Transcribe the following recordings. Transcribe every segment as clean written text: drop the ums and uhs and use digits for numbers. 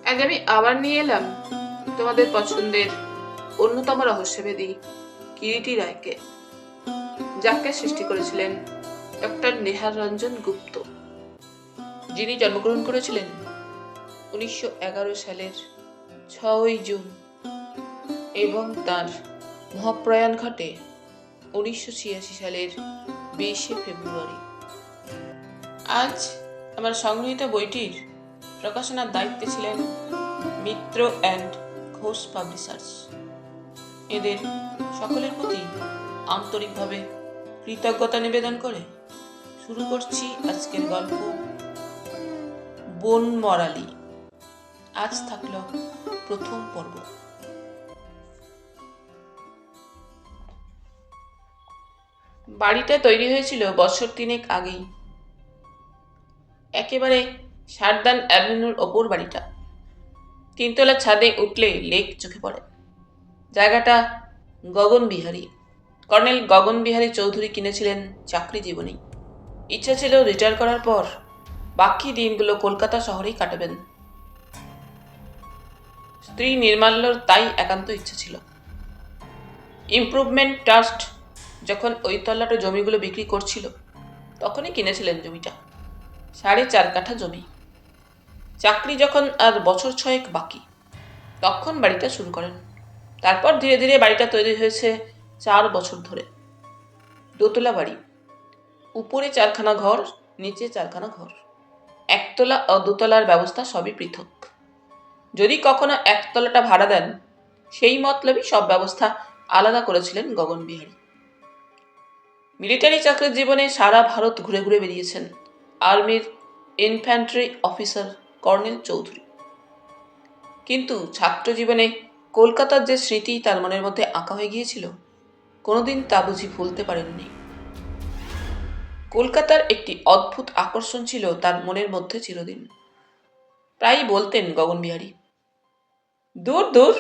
আজ আমি আবার নিয়ে এলাম তোমাদের পছন্দের অন্যতম রহস্যভেদী কিরিটি রায়কে, যাকে সৃষ্টি করেছিলেন ডক্টর নেহার রঞ্জন গুপ্ত, যিনি জন্মগ্রহণ করেছিলেন 1911 সালের 6 জুন এবং তার মহাপ্রয়াণ ঘটে 1986 সালের 20 ফেব্রুয়ারি। আজ আমার সংগৃহীত বইটির প্রকাশনার দায়িত্বে ছিলেন মিত্র অ্যান্ড ঘোষ পাবলিশার্স। এদের সকলের প্রতি আন্তরিকভাবে কৃতজ্ঞতা নিবেদন করে শুরু করছি আজকের গল্প বনমরালি। আজ থাকলো প্রথম পর্ব। বাড়িটা তৈরি হয়েছিল বছর 3 আগেই। একেবারে সারদান অ্যাভিনিউর ওপর বাড়িটা। 3তলা ছাদে উঠলে লেক চোখে পড়ে। জায়গাটা গগনবিহারী, কর্নেল গগনবিহারী চৌধুরী কিনেছিলেন চাকরি জীবনেই। ইচ্ছা ছিল রিটায়ার করার পর বাকি দিনগুলো কলকাতা শহরেই কাটাবেন। স্ত্রী নির্মাল্যর তাই একান্ত ইচ্ছা ছিল। ইমপ্রুভমেন্ট ট্রাস্ট যখন ওই তল্লাটা জমিগুলো বিক্রি করছিল তখনই কিনেছিলেন জমিটা, 4.5 কাঠা জমি। চাকরি যখন আর বছর 6 বাকি, তখন বাড়িটা শুরু করেন। তারপর ধীরে ধীরে বাড়িটা তৈরি হয়েছে 4 বছর ধরে। দোতলা বাড়ি, উপরে 4খানা ঘর, নিচে 4খানা ঘর। একতলা ও দোতলার ব্যবস্থা সবই পৃথক। যদি কখনো একতলাটা ভাড়া দেন, সেই মতলবই সব ব্যবস্থা আলাদা করেছিলেন গগনবিহারী। মিলিটারি চাকরির জীবনে সারা ভারত ঘুরে ঘুরে বেরিয়েছেন আর্মির ইনফ্যান্ট্রি অফিসার কর্নেল চৌধুরী। কিন্তু ছাত্র জীবনে কলকাতার যে স্মৃতি তার মনের মধ্যে আঁকা হয়ে গিয়েছিল, কোনোদিন তা বুঝি ভুলতে পারেননি। কলকাতার একটি অদ্ভুত আকর্ষণ ছিল তার মনের মধ্যে চিরদিন। প্রায়ই বলতেন গগনবিহারী, দূর দূর,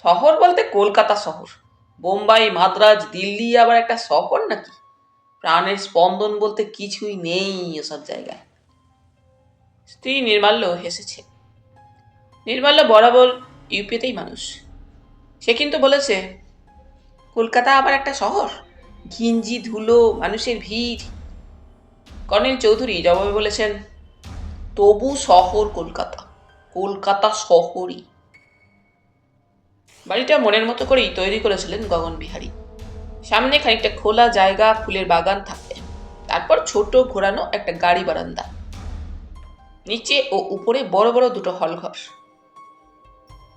শহর বলতে কলকাতা শহর, বোম্বাই মাদ্রাজ দিল্লি আবার একটা শহর নাকি? প্রাণের স্পন্দন বলতে কিছুই নেই এসব জায়গায়। স্ত্রী নির্মাল্য হেসেছে। নির্মাল্য বরাবর ইউপিতেই মানুষ। সে কিন্তু বলেছে, কলকাতা আবার একটা শহর, ঘিঞ্জি ধুলো, মানুষের ভিড়। কর্নেল চৌধুরী জবাবে বলেছেন, তবু শহর কলকাতা, কলকাতা শহরই। বাড়িটা মনের মতো করেই তৈরি করেছিলেন গগনবিহারী। সামনে খানিকটা খোলা জায়গা, ফুলের বাগান থাকতে, তারপর ছোট ঘোরানো একটা গাড়ি বারান্দা, নিচে ও উপরে বড় বড় 2 হলঘর,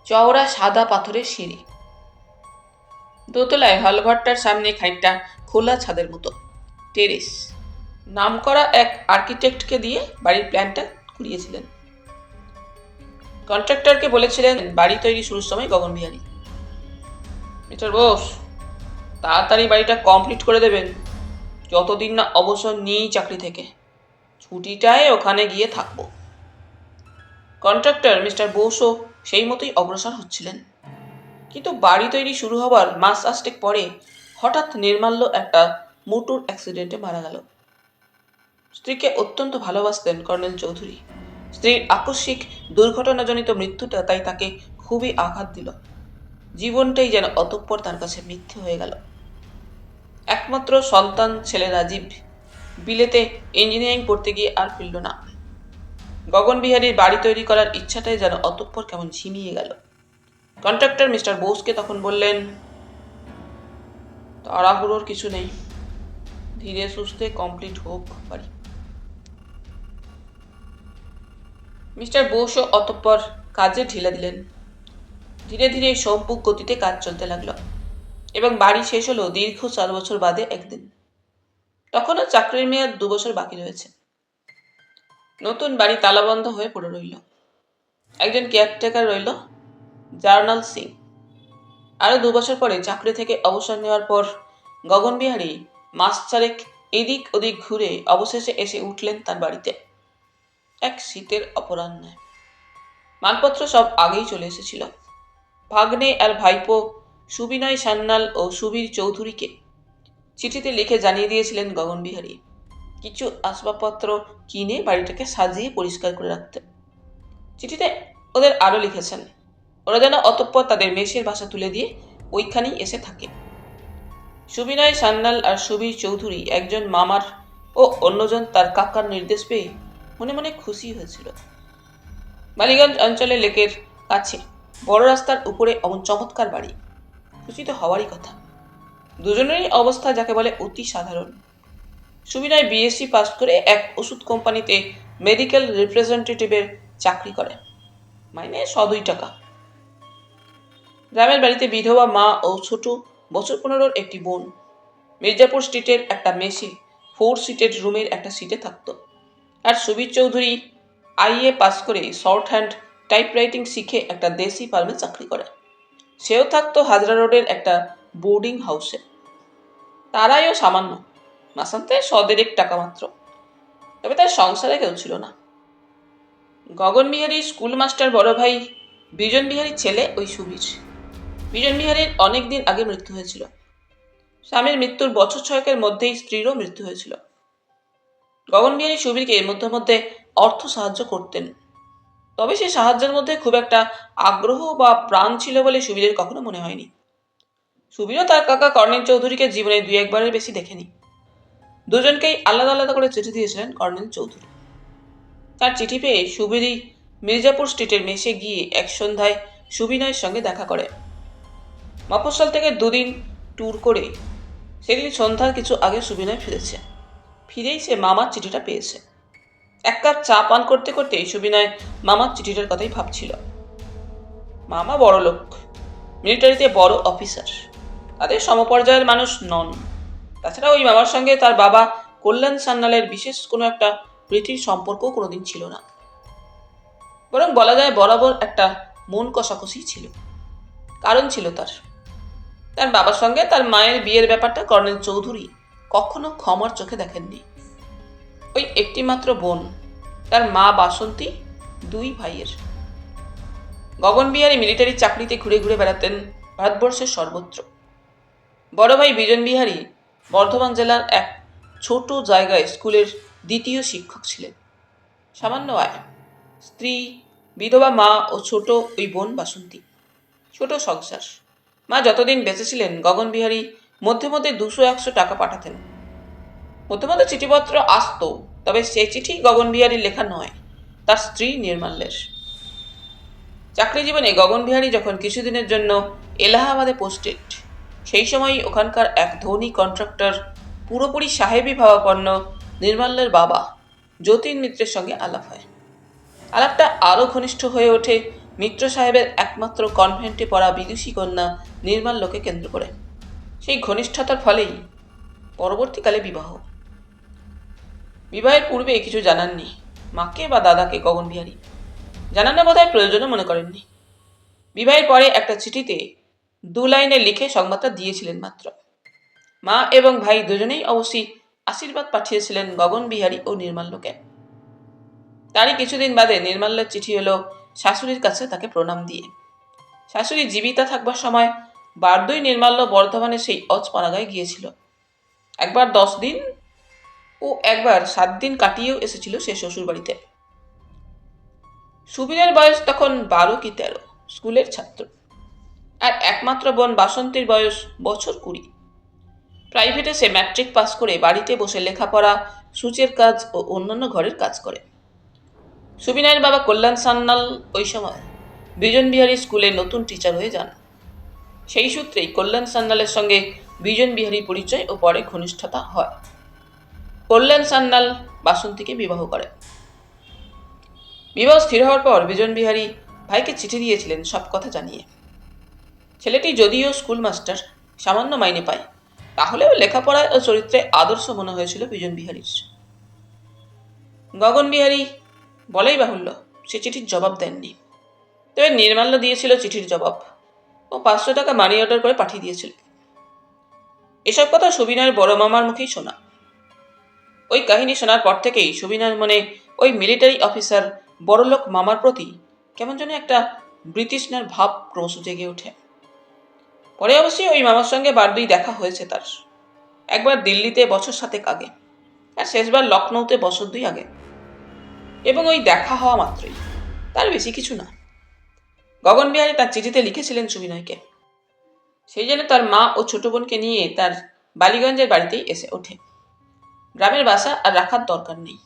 চওড়া সাদা পাথরের সিঁড়ি। দোতলায় হলঘরটার সামনে খানিকটা খোলা ছাদের মতো টেরেস। নামকরা এক আর্কিটেক্টকে দিয়ে বাড়ির প্ল্যানটা করিয়েছিলেন। কন্ট্রাক্টরকে বলেছিলেন বাড়ি তৈরি শুরুর সময় গগনবিহারী, মিস্টার বোস, তাড়াতাড়ি বাড়িটা কমপ্লিট করে দেবেন, যতদিন না অবসর নিই চাকরি থেকে, ছুটিটায় ওখানে গিয়ে থাকবো। কন্ট্রাক্টর মিস্টার বোসও সেই মতোই অগ্রসর হচ্ছিলেন। কিন্তু বাড়ি তৈরি শুরু হবার মাস 8 পরে হঠাৎ নির্মাল্য একটা মোটর অ্যাক্সিডেন্টে মারা গেল। স্ত্রীকে অত্যন্ত ভালোবাসতেন কর্নেল চৌধুরী। স্ত্রীর আকস্মিক দুর্ঘটনাজনিত মৃত্যুটা তাই তাকে খুবই আঘাত দিল। জীবনটাই যেন অতঃপর তার কাছে মিথ্যে হয়ে গেল। একমাত্র সন্তান ছেলে রাজীব বিলেতে ইঞ্জিনিয়ারিং পড়তে গিয়ে আর ফিরল না। গগনবিহারীর বাড়ি তৈরি করার ইচ্ছাটাই যেন অতঃপর কেমন ঝিমিয়ে গেল। কন্ট্রাক্টর মিস্টার বোসকে তখন বললেন, তাড়াহুড়োর কিছু নেই, ধীরে সুস্থে কমপ্লিট হোক বাড়ি। মিস্টার বোসও অতঃপর কাজে ঢিলা দিলেন। ধীরে ধীরে সম্মুখ গতিতে কাজ চলতে লাগলো এবং বাড়ি শেষ হলো দীর্ঘ 4 বছর বাদে একদিন। তখনও চাকরির মেয়াদ 2 বছর বাকি রয়েছে। নতুন বাড়ি তালাবন্ধ হয়ে পড়ে রইল। একজন কেয়ারটেকার রইল, জার্নাল সিং। আরো 2 বছর পরে চাকরি থেকে অবসর নেওয়ার পর গগনবিহারী মাস 4 এদিক ওদিক ঘুরে অবশেষে এসে উঠলেন তার বাড়িতে এক শীতের অপরাহ্নে। মালপত্র সব আগেই চলে এসেছিল। ভাগ্নে আর ভাইপো সুবিনয় সান্যাল ও সুবীর চৌধুরীকে চিঠিতে লিখে জানিয়ে দিয়েছিলেন গগনবিহারী কিছু আসবাবপত্র কিনে বাড়িটাকে সাজিয়ে পরিষ্কার করে রাখতে। চিঠিতে ওদের আরও লিখেছেন ওরা যেন অতঃপর তাদের মেষের ভাষা তুলে দিয়ে ওইখানেই এসে থাকে। সুবিনয় সান্যাল আর সুবীর চৌধুরী একজন মামার ও অন্যজন তার কাকার নির্দেশ পেয়ে মনে মনে খুশি হয়েছিল। বালিগঞ্জ অঞ্চলে লেকের কাছে বড় রাস্তার উপরে অমন চমৎকার বাড়ি, খুশি তো হওয়ারই কথা। দুজনেরই অবস্থা যাকে বলে অতি সাধারণ। সুবিনয় বিএসসি পাস করে এক ওষুধ কোম্পানিতে মেডিকেল রিপ্রেজেন্টেটিভের চাকরি করে, মাইনে 102 টাকা। গ্রামের বাড়িতে বিধবা মা ও ছোট বছর 15 একটি বোন। মির্জাপুর স্ট্রিটের একটা মেসে 4 সিটের রুমের একটা সিটে থাকতো। আর সুবীর চৌধুরী আইএ পাস করে শর্ট হ্যান্ড টাইপরাইটিং শিখে একটা দেশি ফার্মে চাকরি করে। সেও থাকতো হাজরা রোডের একটা বোর্ডিং হাউসে। তার আয়ও সামান্য, মাসান্তে 100 টাকা মাত্র। তবে তার সংসারে কেউ ছিল না। গগন বিহারী স্কুল মাস্টার বড় ভাই বিজন বিহারীর ছেলে ওই সুবীর। বিজন বিহারীর অনেকদিন আগে মৃত্যু হয়েছিল। স্বামীর মৃত্যুর বছর 6 মধ্যেই স্ত্রীরও মৃত্যু হয়েছিল। গগন বিহারী সুবীরকে মধ্যে মধ্যে অর্থ সাহায্য করতেন, তবে সেই সাহায্যের মধ্যে খুব একটা আগ্রহ বা প্রাণ ছিল বলে সুবীরের কখনো মনে হয়নি। সুবীরও তার কাকা কর্নেল চৌধুরীকে জীবনে 2-1 বারের বেশি দেখেনি। দুজনকেই আলাদা আলাদা করে চিঠি দিয়েছিলেন কর্নেল চৌধুরী। তার চিঠি পেয়ে সুবীরই মির্জাপুর স্ট্রিটের মেসে গিয়ে এক সন্ধ্যায় সুবিনয়ের সঙ্গে দেখা করে। মফস্বল থেকে 2 দিন ট্যুর করে সেদিন সন্ধ্যার কিছু আগে সুবিনয় ফিরেছে। ফিরেই সে মামার চিঠিটা পেয়েছে। 1 কাপ চা পান করতে করতে সুবিনয় মামার চিঠিটার কথাই ভাবছিল। মামা বড় লোক, মিলিটারিতে বড় অফিসার, তাদের সমপর্যায়ের মানুষ নন। তাছাড়া ওই মামার সঙ্গে তার বাবা কল্যাণ সান্যালের বিশেষ কোনো একটা প্রীতির সম্পর্কও কোনোদিন ছিল না। বরং বলা যায় বরাবর একটা মন কষাকষি ছিল। কারণ ছিল তার বাবার সঙ্গে তার মায়ের বিয়ের ব্যাপারটা কর্নেল চৌধুরী কখনো ক্ষমার চোখে দেখেননি। ওই একটি মাত্র বোন, তার মা বাসন্তী, 2 ভাইয়ের। গগন বিহারী মিলিটারি চাকরিতে ঘুরে ঘুরে বেড়াতেন ভারতবর্ষের সর্বত্র। বড় ভাই বিজন বিহারী বর্ধমান জেলার এক ছোট জায়গায় স্কুলের 2য় শিক্ষক ছিলেন। সামান্য আয়, স্ত্রী, বিধবা মা ও ছোট ওই বোন বাসন্তী। ছোট সংসার। মা যতদিন বেঁচে ছিলেন গগন বিহারী মধ্যে মধ্যে 200-100 টাকা পাঠাতেন। মধ্যে মধ্যে চিঠিপত্র আসত, তবে সেই চিঠি গগন বিহারীর লেখা নয়, তার স্ত্রী নির্মাল্যের। চাকরি জীবনে গগন বিহারী যখন কিছুদিনের জন্য এলাহাবাদে পোস্টেড, সেই সময়ই ওখানকার এক ধনী কন্ট্রাক্টর, পুরোপুরি সাহেবী ভাবাপন্ন নির্মাল্যের বাবা যতীন মিত্রের সঙ্গে আলাপ হয়। আলাপটা আরও ঘনিষ্ঠ হয়ে ওঠে মিত্র সাহেবের একমাত্র কনভেন্টে পড়া বিদুষী কন্যা নির্মাল্যকে কেন্দ্র করে। সেই ঘনিষ্ঠতার ফলেই পরবর্তীকালে বিবাহ। বিবাহের পূর্বে কিছু জানাননি মাকে বা দাদাকে গগন বিহারী, জানানো বোধহয় প্রয়োজনও মনে করেননি। বিবাহের পরে একটা চিঠিতে 2 লাইনে লিখে সংবাদটা দিয়েছিলেন মাত্র। মা এবং ভাই দুজনেই অবশ্যই আশীর্বাদ পাঠিয়েছিলেন গগন বিহারী ও নির্মাল্যকে। তারই কিছুদিন বাদে নির্মাল্যের চিঠি এলো শাশুড়ির কাছে তাকে প্রণাম দিয়ে। শাশুড়ি জীবিতা থাকবার সময় বারদই নির্মাল্য বর্ধমানে সেই অজপাড়াগায় গিয়েছিল। একবার 10 দিন ও একবার 7 দিন কাটিয়েও এসেছিল সে শ্বশুর বাড়িতে। সুবীরের বয়স তখন 12 কি 13, স্কুলের ছাত্র। আর একমাত্র বোন বাসন্তীর বয়স বছর 20। প্রাইভেটে সে ম্যাট্রিক পাস করে বাড়িতে বসে লেখাপড়া, সূচের কাজ ও অন্যান্য ঘরের কাজ করে। সুবিনয়ের বাবা কল্যাণ সান্যাল ওই সময় বিজন বিহারী স্কুলে নতুন টিচার হয়ে যান। সেই সূত্রেই কল্যাণ সান্যালের সঙ্গে বিজন বিহারী পরিচয় ও পরে ঘনিষ্ঠতা হয়। কল্যাণ সান্যাল বাসন্তীকে বিবাহ করে। বিবাহ স্থির হওয়ার পর বিজন বিহারী ভাইকে চিঠি দিয়েছিলেন সব কথা জানিয়ে। ছেলেটি যদিও স্কুল মাস্টার, সামান্য মাইনে পায়, তাহলেও লেখাপড়ায় ও চরিত্রে আদর্শ মনে হয়েছিল বিজন বিহারীর। গগন বিহারী বলাই বাহুল্য সে চিঠির জবাব দেননি। তবে নির্মাল্য দিয়েছিল চিঠির জবাব ও 500 টাকা মানি অর্ডার করে পাঠিয়ে দিয়েছিল। এসব কথা সুবিনয়ের বড় মামার মুখেই শোনা। ওই কাহিনী শোনার পর থেকেই সুবিনয়ের মনে ওই মিলিটারি অফিসার বড়লোক মামার প্রতি কেমন যেন একটা ব্রিটিশনার ভাব ক্রমশ জেগে ওঠে। পরে অবশ্যই ওই মামার সঙ্গে বারদুই দেখা হয়েছে তার। একবার দিল্লিতে বছর 7 আগে, আর শেষবার লখনৌতে বছর 2 আগে। এবং ওই দেখা হওয়া মাত্রই, তার বেশি কিছু না। গগন বিহারী তার চিঠিতে লিখেছিলেন সুবিনয়কে, সেই জন্য তার মা ও ছোট বোনকে নিয়ে তার বালিগঞ্জের বাড়িতেই এসে ওঠে। গ্রামের বাসা আর রাখার দরকার নেই।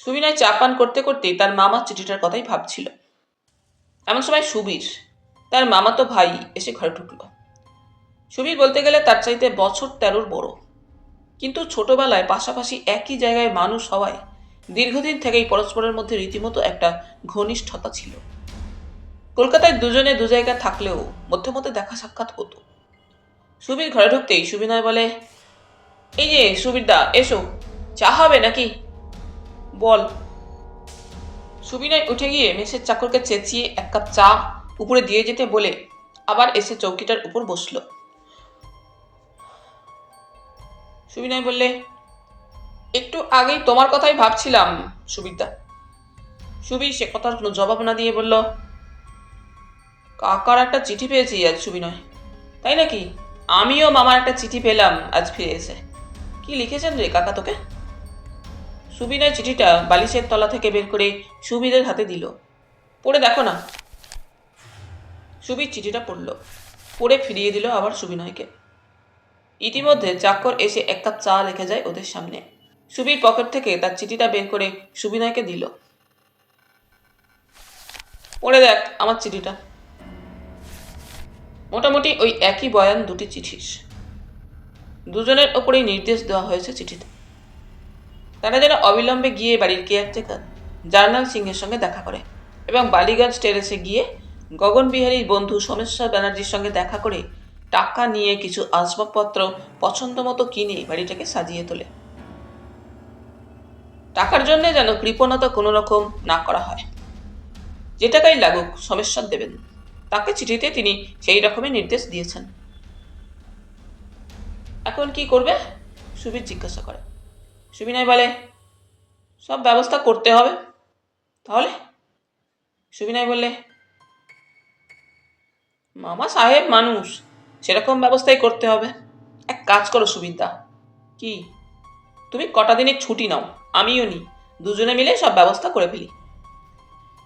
সুবিনয় চা পান করতে করতেই তার মামার চিঠিটার কথাই ভাবছিল। এমন সময় সুবীর, তার মামাতো ভাই, এসে ঘরে ঢুকল। সুবীর বলতে গেলে তার চাইতে বছর 13 বড়, কিন্তু ছোটবেলায় পাশাপাশি একই জায়গায় মানুষ হওয়ায় দীর্ঘদিন থেকেই পরস্পরের মধ্যে রীতিমতো একটা ঘনিষ্ঠতা ছিল। কলকাতায় দুজনে দু জায়গা থাকলেও মধ্যে মধ্যে দেখা সাক্ষাৎ হতো। সুবীর ঘরে ঢুকতেই সুবিনয় বলে, এই যে সুবীরদা, এসো, চা হবে নাকি? বল। সুবিনয় উঠে গিয়ে মেসের চাকরকে চেঁচিয়ে এক কাপ চা উপরে দিয়ে যেতে বলে আবার এসে চৌকিটার উপর বসল। সুবিনয় বললে, একটু আগেই তোমার কথাই ভাবছিলাম সুবীরদা। সুবীর সে কথার কোনো জবাব না দিয়ে বলল, কাকার একটা চিঠি পেয়েছি আজ সুবিনয়। তাই নাকি? আমিও মামার একটা চিঠি পেলাম আজ ফিরে এসে। কি লিখেছেন রে কাকা তোকে? সুবিনয় চিঠিটা বালিশের তলা থেকে বের করে সুবীরের হাতে দিল। পড়ে দেখো না। সুবীর চিঠিটা পড়ল, পড়ে ফিরিয়ে দিল আবার সুবিনয়কে। ইতিমধ্যে চাকর এসে এক কাপ চা রেখে যায় ওদের সামনে। সুবীর পকেট থেকে তার চিঠিটা বের করে সুবিনয়কে দিল। পড়ে দেখ আমার চিঠিটা। মোটামুটি ওই একই বয়ান দুটি চিঠির। দুজনের ওপরেই নির্দেশ দেওয়া হয়েছে চিঠিতে। তারা যেন অবিলম্বে গিয়ে বাড়ির কেয়ারটেকার জার্নাল সিংহের সঙ্গে দেখা করে এবং বালিগঞ্জ টেরেসে গিয়ে গগন বিহারীর বন্ধু সোমেশ্বর ব্যানার্জির সঙ্গে দেখা করে টাকা নিয়ে কিছু আসবাবপত্র পছন্দ মতো কিনে বাড়িটাকে সাজিয়ে তোলে। টাকার জন্য যেন কৃপণতা কোনো রকম না করা হয়। যে টাকাই লাগুক সোমেশ্বর দেবেন, তাকে চিঠিতে তিনি সেই রকমের নির্দেশ দিয়েছেন। এখন কি করবে? সুবীর জিজ্ঞাসা করে। সুবিনয় বলে, সব ব্যবস্থা করতে হবে। তাহলে? সুবিনয় বললে, মামা সাহেব মানুষ, সেরকম ব্যবস্থাই করতে হবে। এক কাজ করো সুবিরদা। কি? তুমি কটা দিনের ছুটি নাও, আমিও নিই, দুজনে মিলে সব ব্যবস্থা করে ফেলি।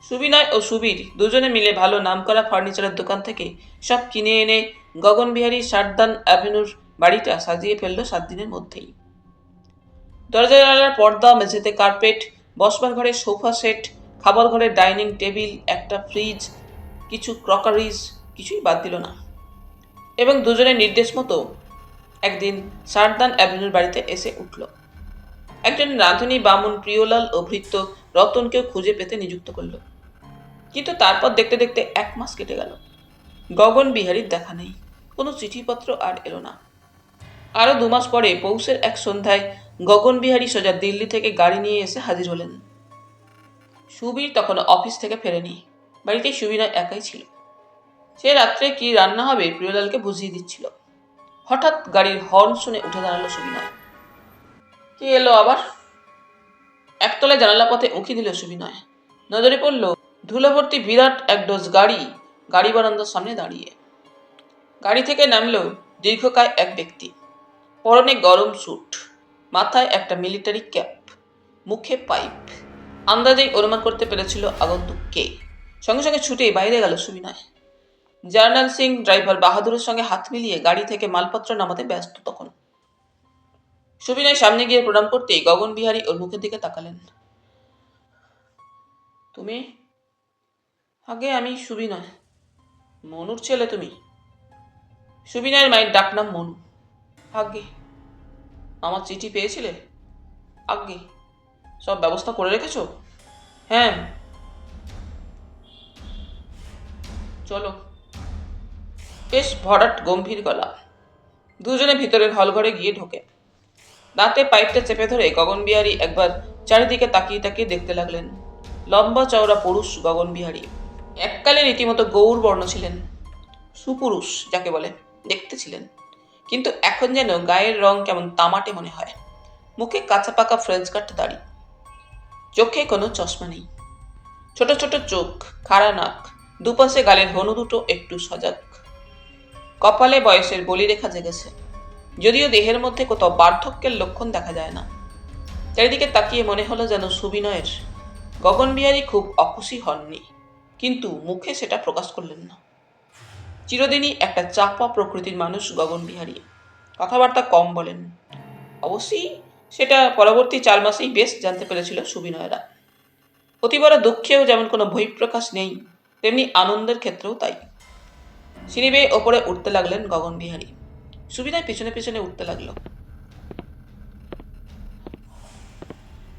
সুবিনয় ও সুবীর দুজনে মিলে ভালো নামকরা ফার্নিচারের দোকান থেকে সব কিনে এনে গগন বিহারী সারদান অ্যাভিনিউর বাড়িটা সাজিয়ে ফেলল 7 দিনের মধ্যেই। দরজা জানালার পর্দা, মেঝেতে কার্পেট, বসবার ঘরে সোফা সেট, খাবার ঘরে ডাইনিং টেবিল, একটা ফ্রিজ, কিছু ক্রকারিজ, কিছুই বাদ দিল না। এবং দুজনের নির্দেশ মতো একদিন সারদান অ্যাভিনিউর বাড়িতে এসে উঠল। একজন রাঁধুনি বামুন প্রিয়লাল ও ভৃত্য রতনকেও খুঁজে পেতে নিযুক্ত করল। কিন্তু তারপর দেখতে দেখতে 1 মাস কেটে গেল। গগন বিহারীর দেখা নেই, কোনো চিঠিপত্র আর এলো না। আরো 2 মাস পরে পৌষের এক সন্ধ্যায় গগন বিহারী সোজা দিল্লি থেকে গাড়ি নিয়ে এসে হাজির হলেন। সুবীর তখন অফিস থেকে ফেরেনি, বাড়িতে সুবিনয় একাই ছিল। সে রাত্রে কি রান্না হবে প্রিয়লালকে বুঝিয়ে দিচ্ছিল। হঠাৎ গাড়ির হর্ন শুনে উঠে দাঁড়ালো সুবিনয়। কে এলো আবার? একতলায় জানালা পথে উঁকি দিল সুবিনয়। নজরে পড়ল ধুলোভর্তি বিরাট এক ডোজ গাড়ি গাড়ি বারান্দার সামনে দাঁড়িয়ে। গাড়ি থেকে নামলো দীর্ঘকায় এক ব্যক্তি। পরনে গরম স্যুট, মাথায় একটা মিলিটারি ক্যাপ, মুখে পাইপ। আন্দাজেই অনুমান করতে পেরেছিল আগন্তুক কে। সঙ্গে সঙ্গে ছুটে বাইরে গেল সুবিনয়। জার্নাল সিং ড্রাইভার বাহাদুরের সঙ্গে হাত মিলিয়ে গাড়ি থেকে মালপত্র নামাতে ব্যস্ত তখন। সুবিনয় সামনে গিয়ে প্রণাম করতেই গগন বিহারী ওর মুখের দিকে তাকালেন। তুমি? আগে আমি সুবিনয়। মনুর ছেলে তুমি? সুবিনয়ের মায়ের ডাকনাম মনু। আগে। আমার চিঠি পেয়েছিলে? আগে। সব ব্যবস্থা করে রেখেছো? হ্যাঁ। চলো। বেশ ভরাট গম্ভীর গলা। দুজনে ভিতরের হলঘরে গিয়ে ঢোকে। দাঁতে পাইপটা চেপে ধরে গগন বিহারী একবার চারিদিকে তাকিয়ে তাকিয়ে দেখতে লাগলেন। লম্বা চওড়া পুরুষ গগন বিহারী। এককালে রীতিমতো গৌর বর্ণ ছিলেন, সুপুরুষ যাকে বলে দেখতে ছিলেন, কিন্তু এখন যেন গায়ের রং কেমন তামাটে মনে হয়। মুখে কাঁচা পাকা ফ্রেঞ্চ কাট দাড়ি, চোখে কোনো চশমা নেই, ছোট ছোট চোখ, খাড়া নাক, দুপাশে গালের হনু দুটো একটু সজাগ। কপালে বয়সের বলিরেখা জেগেছে, যদিও দেহের মধ্যে কোথাও বার্ধক্যের লক্ষণ দেখা যায় না। চারিদিকে তাকিয়ে মনে হলো যেন সুবিনয়ের গগন বিহারী খুব অখুশি হননি, কিন্তু মুখে সেটা প্রকাশ করলেন না। চিরদিনই একটা চাপা প্রকৃতির মানুষ গগন বিহারী, কথাবার্তা কম বলেন। অবশ্যই সেটা পরবর্তী 4 মাসেই বেশ জানতে পেরেছিল সুবিনয়রা। অতি বড় দুঃখেও যেমন কোনো বহিঃপ্রকাশ নেই, তেমনি আনন্দের ক্ষেত্রেও তাই। সিঁড়ি বেয়ে ওপরে উঠতে লাগলেন গগন বিহারী। সুবিনয় পিছনে পিছনে উঠতে লাগলো।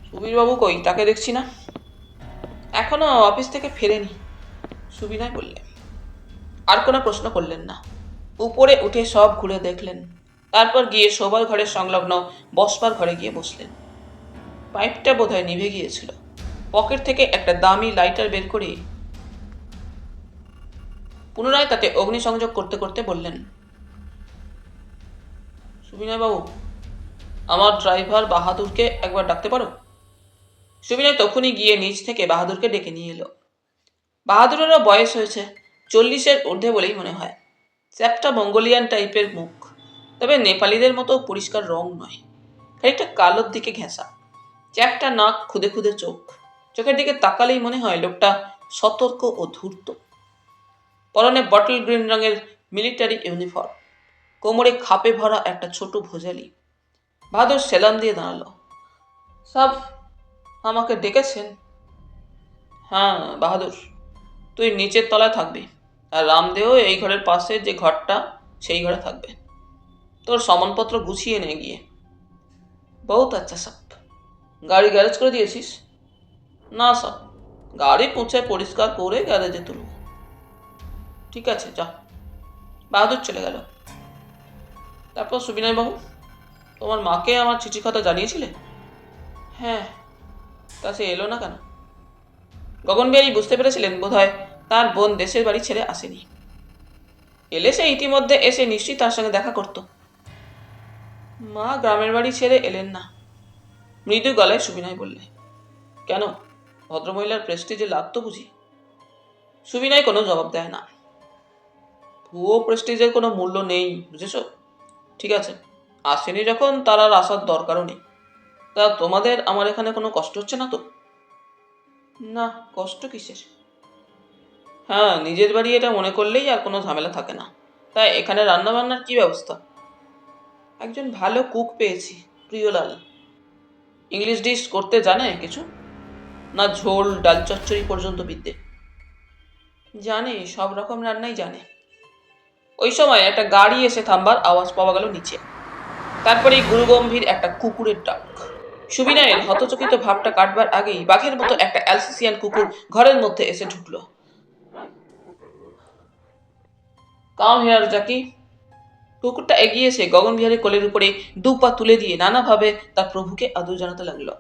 সুবীরবাবু কই, তাকে দেখছি না। এখনো অফিস থেকে ফেরেনি, সুবিনয় বললেন। আর কোনো প্রশ্ন করলেন না। উপরে উঠে সব ঘুরে দেখলেন, তারপর গিয়ে শোবার ঘরের সংলগ্ন বসবার ঘরে গিয়ে বসলেন। পাইপটা বোধহয় নিভে গিয়েছিল। পকেট থেকে একটা দামি লাইটার বের করে পুনরায় তাতে অগ্নিসংযোগ করতে করতে বললেন, সুবিনয়বাবু, আমার ড্রাইভার বাহাদুরকে একবার ডাকতে পারো? সুবিনয় তখনই গিয়ে নিচ থেকে বাহাদুরকে ডেকে নিয়ে এলো। বাহাদুরেরও বয়স হয়েছে 40-এর ঊর্ধ্বে বলেই মনে হয়। চ্যাপটা মঙ্গোলিয়ান টাইপের মুখ, তবে নেপালিদের মতো পরিষ্কার রং নয়, খানিকটা কালোর দিকে ঘেঁষা। চ্যাপটা নাক, খুদে খুদে চোখ, চোখের দিকে তাকালেই মনে হয় লোকটা সতর্ক ও ধূর্ত। পরনে বটল গ্রিন রঙের মিলিটারি ইউনিফর্ম, কোমরে খাপে ভরা একটা ছোট ভোজালি। বাহাদুর সেলাম দিয়ে দাঁড়ালো। সব আমাকে ডেকেছেন? হ্যাঁ বাহাদুর, তুই নিচের তলায় থাকবি, আর রামদেও এই ঘরের পাশে যে ঘরটা সেই ঘরে থাকবে। তোর সামানপত্র গুছিয়ে নিয়ে গিয়ে। বহুত আচ্ছা সব। গাড়ি গ্যারেজ করে দিয়েছিস? না সব, গাড়ি পুছে পরিষ্কার করে গ্যারেজে তুলব। ঠিক আছে, যা। বাহাদুর চলে গেল। তারপর সুবিনয়বাবু, তোমার মাকে আমার চিঠি কথা জানিয়েছিলে? হ্যাঁ। তা সে এলো না কেন? গগন বিহারী বুঝতে পেরেছিলেন বোধহয় তার বোন দেশের বাড়ি ছেড়ে আসেনি। এলে সে ইতিমধ্যে এসে নিশ্চয়ই তার সঙ্গে দেখা করত। মা গ্রামের বাড়ি ছেড়ে এলেন না, মৃদু গলায় সুবিনয় বললে। কেন, ভদ্রমহিলার প্রেস্টিজে লাগতো বুঝি? সুবিনয় কোনো জবাব দেয় না। ভুয়ো প্রেস্টিজের কোনো মূল্য নেই, বুঝেছ? ঠিক আছে, আসেনি যখন তার আর আসার দরকারও নেই। তা তোমাদের আমার এখানে কোনো কষ্ট হচ্ছে না তো? না, কষ্ট কিসের? হ্যাঁ, নিজের বাড়ি এটা মনে করলেই আর কোনো ঝামেলা থাকে না। তাই এখানে রান্নাবান্নার কি ব্যবস্থা? একজন ভালো কুক পেয়েছি, প্রিয়লাল। ইংলিশ ডিশ করতে জানে কিছু? না ঝোল ডাল চচ্চড়ি পর্যন্ত বিদ্যে? জানে, সব রকম রান্নাই জানে। ওই সময় একটা গাড়ি এসে থামবার আওয়াজ পাওয়া গেল নিচে। তারপরেই গুরুগম্ভীর একটা কুকুরের ডাক। সুবিনয়ের হতচকিত ভাবটা কাটবার আগেই বাঘের মতো একটা অ্যালসেসিয়ান কুকুর ঘরের মধ্যে এসে ঢুকলো। Come here Jackie. কুকুরটা এগিয়ে এসে গগন বিহারী কোলের উপরে 2 পা তুলে দিয়ে নানাভাবে তার প্রভুকে আদর জানাতে লাগলো।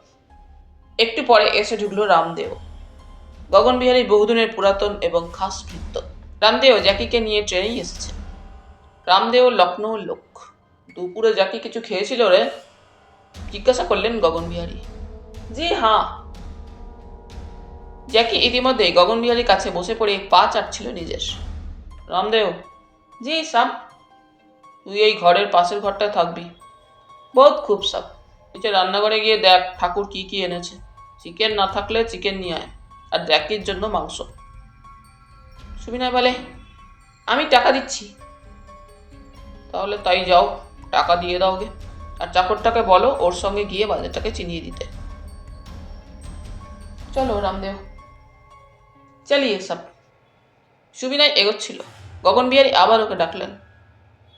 একটু পরে এসে ঢুকলো রামদেও, গগন বিহারী বহুদিনের পুরাতন এবং খাস ভৃত্য। রামদেও জ্যাকিকে নিয়ে ট্রেনেই এসেছে। রামদেও লখনৌর লোক। দুপুরে জ্যাকি কিছু খেয়েছিল রে? জিজ্ঞাসা করলেন গগন বিহারী। জি হ্যাঁ। জ্যাকি ইতিমধ্যে গগন বিহারীর কাছে বসে পড়ে পা চাটছিল নিজের। রামদেও। জি সাব। তুই এই ঘরের পাশের ঘরটায় থাকবি। বহুত খুব সাব। নিচে রান্নাঘরে গিয়ে দেখ ঠাকুর কি কি এনেছে। চিকেন না থাকলে চিকেন নিয়ে আয়, আর জ্যাকির জন্য মাংস। সুবিনয় বলে, আমি টাকা দিচ্ছি। তাহলে তাই যাও, টাকা দিয়ে দাও গে, আর চাকরটাকে বলো ওর সঙ্গে গিয়ে বাজারটাকে চিনিয়ে দিতে। চলো রামদেও, চালিয়ে সব। সুবিনয় এগোচ্ছিল। গগন বিহারী আবার ওকে ডাকলেন।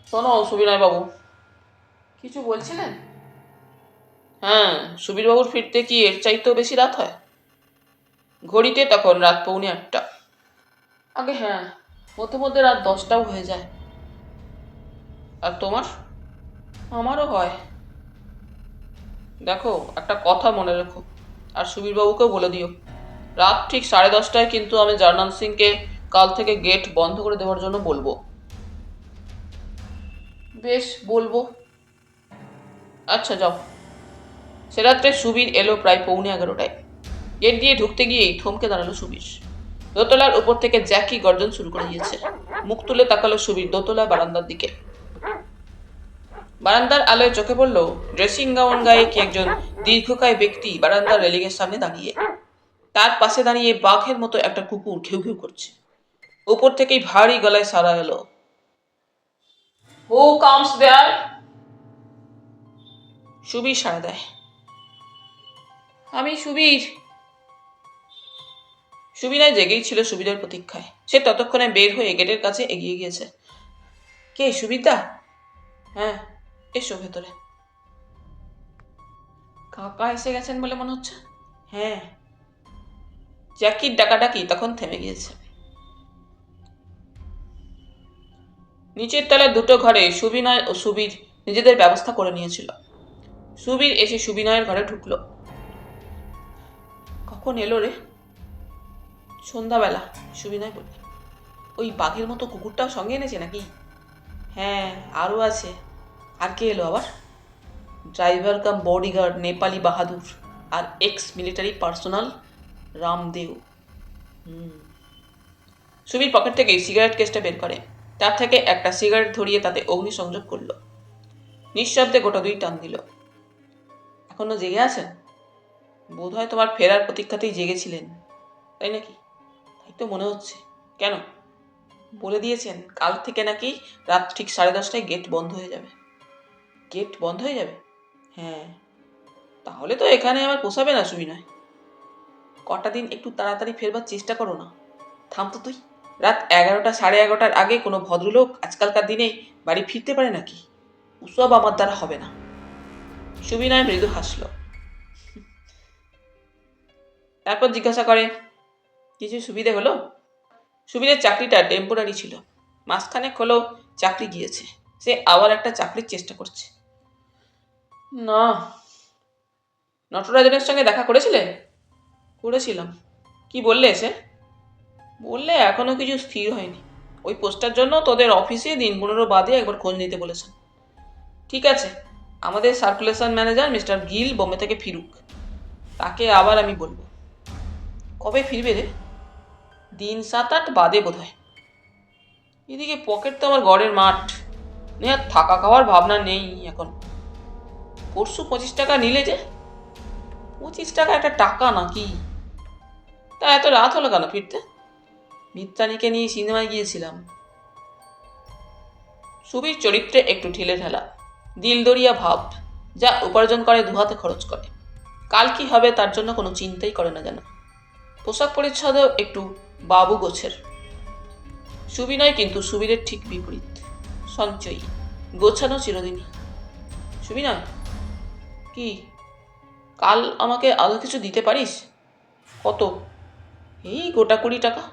শোনো সুবিনয় বাবু। কিছু বলছিলেন? হ্যাঁ, সুবীরবাবুর ফিরতে কি এর চাইতেও বেশি রাত হয়? ঘড়িতে তখন রাত 7:45। আগে হ্যাঁ, মধ্যে মধ্যে রাত 10টাও হয়ে যায়। আর তোমার? আমারও হয়। দেখো, একটা কথা মনে রেখো, আর সুবীরবাবুকেও বলে দিও, রাত ঠিক 10:30টায় কিন্তু আমি জার্নাল সিংকে কাল থেকে গেট বন্ধ করে দেওয়ার জন্য বলবো। বেশ, বলবো। আচ্ছা যাও। সে রাত্রে সুবীর এলো প্রায় 11:45টায়। গেট দিয়ে ঢুকতে গিয়েই থমকে দাঁড়ালো সুবীর। দোতলার উপর থেকে জ্যাকি গর্জন শুরু করে দিয়েছে। মুখ তুলে তাকালো সুবীর দোতলা বারান্দার দিকে। বারান্দার আলোয় চোখে পড়ল ড্রেসিং গাউন গায়ে কি একজন দীর্ঘকায় ব্যক্তি বারান্দার রেলিংয়ের সামনে দাঁড়িয়ে। তার পাশে দাঁড়িয়ে বাঘের মতো একটা কুকুর ঘেউ ঘেউ করছে। উপর থেকেই ভারী গলায় সাড়া এলো, হু কামস দেয়ার? সুবীর সাড়া দেয়, আমি সুবীর। সুবিনয় জেগেই ছিল সুবীরের প্রতীক্ষায়। সে ততক্ষণে বের হয়ে গেটের কাছে এগিয়ে গিয়েছে। কে, সুবিরদা? হ্যাঁ, এসো ভেতরে। কাকা এসে গেছেন বলে মনে হচ্ছে। হ্যাঁ। জ্যাকির ডাকাডাকি তখন থেমে গিয়েছে। নিচের তলায় দুটো ঘরে সুবিনয় ও সুবীর নিজেদের ব্যবস্থা করে নিয়েছিল। সুবীর এসে সুবিনয়ের ঘরে ঢুকলো। কখন এলো রে? সন্ধ্যাবেলা, সুবিনয় বলল। ওই বাঘের মতো কুকুরটাও সঙ্গে এনেছে নাকি? হ্যাঁ, আরও আছে। আর কে এলো আবার? ড্রাইভার কাম বডিগার্ড নেপালি বাহাদুর আর ex military personal Ramdeo. Subir pocket থেকে সিগারেট কেসটা বের করে। তার থেকে একটা সিগারেট ধরিয়ে তাতে অগ্নিসংযোগ করলো। নিঃশব্দে গোটা 2 টান দিল। এখনো জেগে আছেন? বোধ হয় তোমার ফেরার প্রতীক্ষাতেই জেগেছিলেন, তাই নাকি? তাই তো মনে হচ্ছে। কেন? বলে দিয়েছেন কাল থেকে নাকি রাত ঠিক 10:30টায় গেট বন্ধ হয়ে যাবে। গেট বন্ধ হয়ে যাবে? হ্যাঁ। তাহলে তো এখানে আমার পোষাবে না সুবিনয়। কটা দিন একটু তাড়াতাড়ি ফেরবার চেষ্টা করো না। থাম তো তুই। রাত 11টা 11:30টার আগে কোনো ভদ্রলোক আজকালকার দিনে বাড়ি ফিরতে পারে নাকি? ওসব আমার দ্বারা হবে না। সুবিনয় মৃদু হাসল। তারপর জিজ্ঞাসা করে, কিছু সুবিধে হলো? সুবীরের চাকরিটা টেম্পোরারি ছিল। মাসখানেক হলো চাকরি গিয়েছে। সে আবার একটা চাকরির চেষ্টা করছে। না। নটরাজনের সঙ্গে দেখা করেছিলে? করেছিলাম। কি বললে এসে? বললে এখনো কিছু স্থির হয়নি। ওই পোস্টার জন্য তোদের অফিসে দিন 15 বাদে একবার খোঁজ নিতে বলেছেন। ঠিক আছে, আমাদের circulation manager mister Gill Bombay থেকে ফিরুক, তাকে আবার আমি বলবো। কবে ফিরবে রে? দিন 7-8 বাদে বোধ হয়। এদিকে পকেট তো আমার গড়ের মাঠ, নেহাত থাকা খাওয়ার ভাবনা নেই এখন। পরশু 25 টাকা নিলে যে? 25 টাকা একটা টাকা নাকি? তা এত রাত হলো কেন ফিরতে? মিত্রানিকে নিয়ে সিনেমায় গিয়েছিলাম। সুবীর চরিত্রে একটু ঢিলে ঢালা, দিলদরিয়া ভাব, যা উপার্জন করে দুহাতে খরচ করে। কাল কি হবে তার জন্য কোনো চিন্তাই করে না যেন। পোশাক পরিচ্ছদও একটু বাবু গোছের। সুবিনয় কিন্তু সুবীরের ঠিক বিপরীত, সঞ্চয়ী, গোছানো চিরদিনই। সুবিনয়, কি কাল আমাকে আরো কিছু দিতে পারিস? কত? এই গোটা 20 টাকা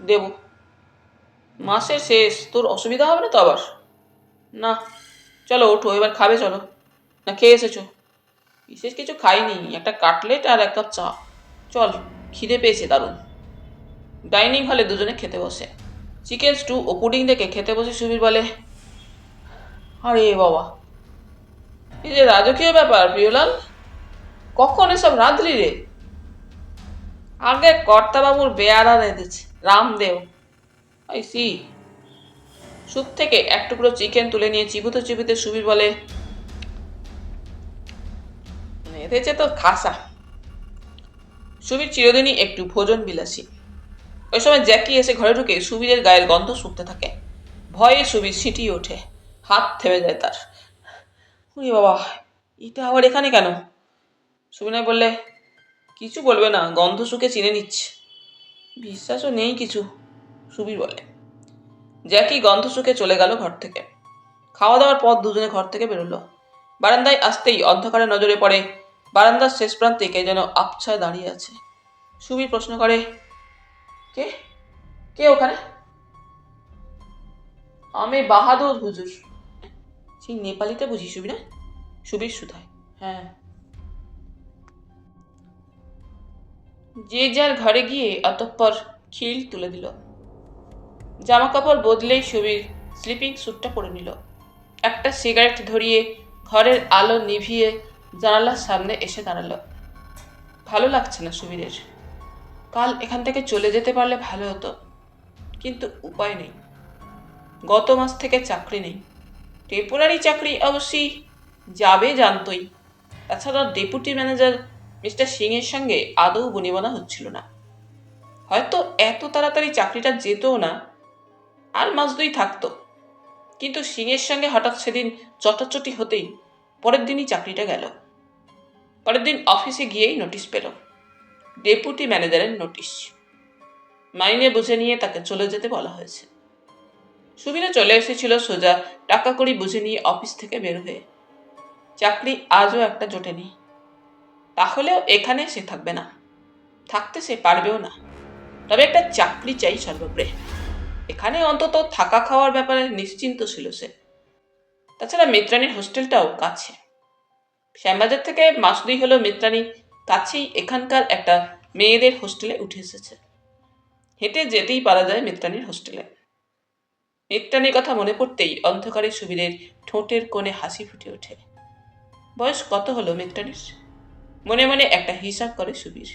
দেব। মাসের শেষ, তোর অসুবিধা হবে না তো আবার? না। চলো ওঠো, এবার খাবে চলো। না খেয়ে এসেছো? বিশেষ কিছু খাইনি, একটা কাটলেট আর 1 কাপ চা। চল, খিদে পেয়েছে দারুণ। ডাইনিং হলে দুজনে খেতে বসে। চিকেন স্টু ও পুডিং দেখে খেতে বসে সুবীর বলে, আরে বাবা, এই যে রাজকীয় ব্যাপার প্রিয়লাল, কখন এসব রাঁধলি রে? আগে কর্তাবাবুর বেয়ারা রেঁধেছে, রামদেও। I see. স্যুপ থেকে এক টুকরো চিকেন তুলে নিয়ে চিবুতে চিবুতে সুবীর বলে, রেঁধেছে তো খাসা। সুবীর চিরদিনই একটু ভোজন বিলাসী। ওই সময় জ্যাকি এসে ঘরে ঢুকে সুবীরের গায়ের গন্ধ শুকতে থাকে। ভয়ে সুবীর ছিটিয়ে ওঠে, হাত থেমে যায় তার। উনি বাবা, এটা আবার এখানে কেন? সুবিনয় বললে, কিছু বলবে না, গন্ধ শুকে চিনে নিচ্ছে। বিশ্বাসও নেই কিছু, সুবীর বলে। জ্যাকি গন্ধ শুকে চলে গেল ঘর থেকে। খাওয়া দাওয়ার পর দুজনে ঘর থেকে বেরোলো। বারান্দায় আসতেই অন্ধকারে নজরে পড়ে বারান্দার শেষ প্রান্তে কে যেন আবছায় দাঁড়িয়ে আছে। সুবীর প্রশ্ন করে, কে কে ওখানে? আমি বাহাদুর হুজুর। সেই নেপালিতে বুঝি সুবীর? সুবীর সুধায়, হ্যাঁ। যে যার ঘরে গিয়ে অতঃপর খিল তুলে দিল। জামা কাপড় বদলেই সুবীর স্লিপিং স্যুটটা পরে নিল। একটা সিগারেট ধরিয়ে ঘরের আলো নিভিয়ে জানালার সামনে এসে দাঁড়ালো। ভালো লাগছে না সুবীরের। কাল এখান থেকে চলে যেতে পারলে ভালো হতো, কিন্তু উপায় নেই। গত মাস থেকে চাকরি নেই। টেম্পোরারি চাকরি অবশ্যই যাবে জানতই। তাছাড়া ডেপুটি ম্যানেজার মিস্টার সিং এর সঙ্গে আদৌ বনিবনা হচ্ছিল না। হয়তো এত তাড়াতাড়ি চাকরিটা যেতও না, আর মাস দুই থাকতো, কিন্তু সিং এর সঙ্গে হঠাৎ সেদিন চটাচটি হতেই পরের দিনই চাকরিটা গেল। পরের দিন অফিসে গিয়েই নোটিশ পেল, ডেপুটি ম্যানেজারের নোটিশ। মাইনে বুঝে নিয়ে তাকে চলে যেতে বলা হয়েছে। সুবিধা চলে এসেছিল সোজা টাকা কড়ি বুঝে নিয়ে অফিস থেকে বের হয়ে। চাকরি আজও একটা জোটেনি। তাহলেও এখানে সে থাকবে না, থাকতে সে পারবেও না। তবে একটা চাকরি চাই সর্বোপরি। এখানে অন্তত থাকা খাওয়ার ব্যাপারে নিশ্চিন্ত ছিল সে। তাছাড়া মিত্রানির হোস্টেলটাও কাছে। শ্যামবাজার থেকে মাস দুই হলো মিত্রানি কাছেই এখানকার একটা মেয়েদের হোস্টেলে উঠে এসেছে। হেঁটে যেতেই পারা যায় মিত্রানির হোস্টেলে। মিত্রানির কথা মনে পড়তেই অন্ধকারে সুবীরের ঠোঁটের কোণে হাসি ফুটে ওঠে। বয়স কত হলো মিত্রানির? মনে মনে একটা হিসাব করে সুবীর।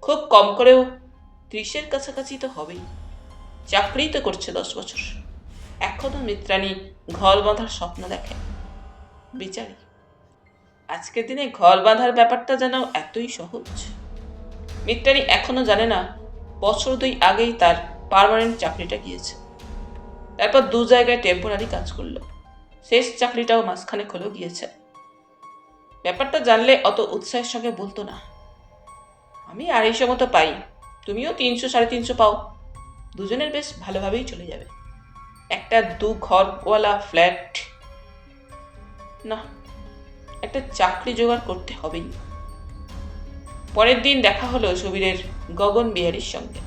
খুব কম করেও 30-এর কাছাকাছি তো হবেই। চাকরি তো করছে 10 বছর। এখনো মিত্রানি ঘর বাঁধার স্বপ্ন দেখে। বিচারি আজকের দিনে ঘর বাঁধার ব্যাপারটা যেন এতই সহজ। মিত্রানি এখনো জানে না বছর 2 আগেই তার পার্মানেন্ট চাকরিটা গিয়েছে। তারপর 2 জায়গায় টেম্পোরারি কাজ করলো। শেষ চাকরিটাও মাঝখানে হলো গিয়েছে। ব্যাপারটা জানলে অত উৎসাহের সঙ্গে বলতো না, আমি 250 মতো পাই, তুমিও 300-350 পাও, দুজনের বেশ ভালোভাবেই চলে যাবে। একটা 2 ঘরওয়ালা ফ্ল্যাট না, একটা চাকরি জোগাড় করতে হবেই। পরের দিন দেখা হলো সুবীরের গগন বিহারীর সঙ্গে।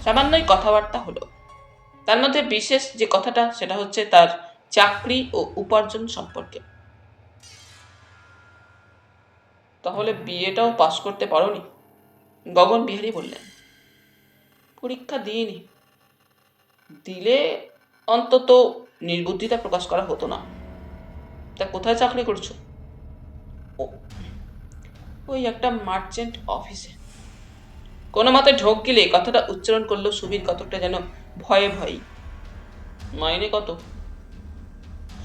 সামান্যই কথাবার্তা হলো। তার মধ্যে বিশেষ যে কথাটা সেটা হচ্ছে তার চাকরি ও উপার্জন সম্পর্কে। তাহলে বিয়েটাও পাস করতে পারোনি? গগন বিহারী বললেন। পরীক্ষা দিইনি। দিলে অন্তত নির্বুদ্ধিতা প্রকাশ করা হতো না। তা কোথায় চাকরি করছো? ওই একটা মার্চেন্ট অফিসে। কোনো মতে ঢোক গিলে কথাটা উচ্চারণ করলো সুবীর কতকটা যেন ভয়ে ভয়েই। মাইনে কত?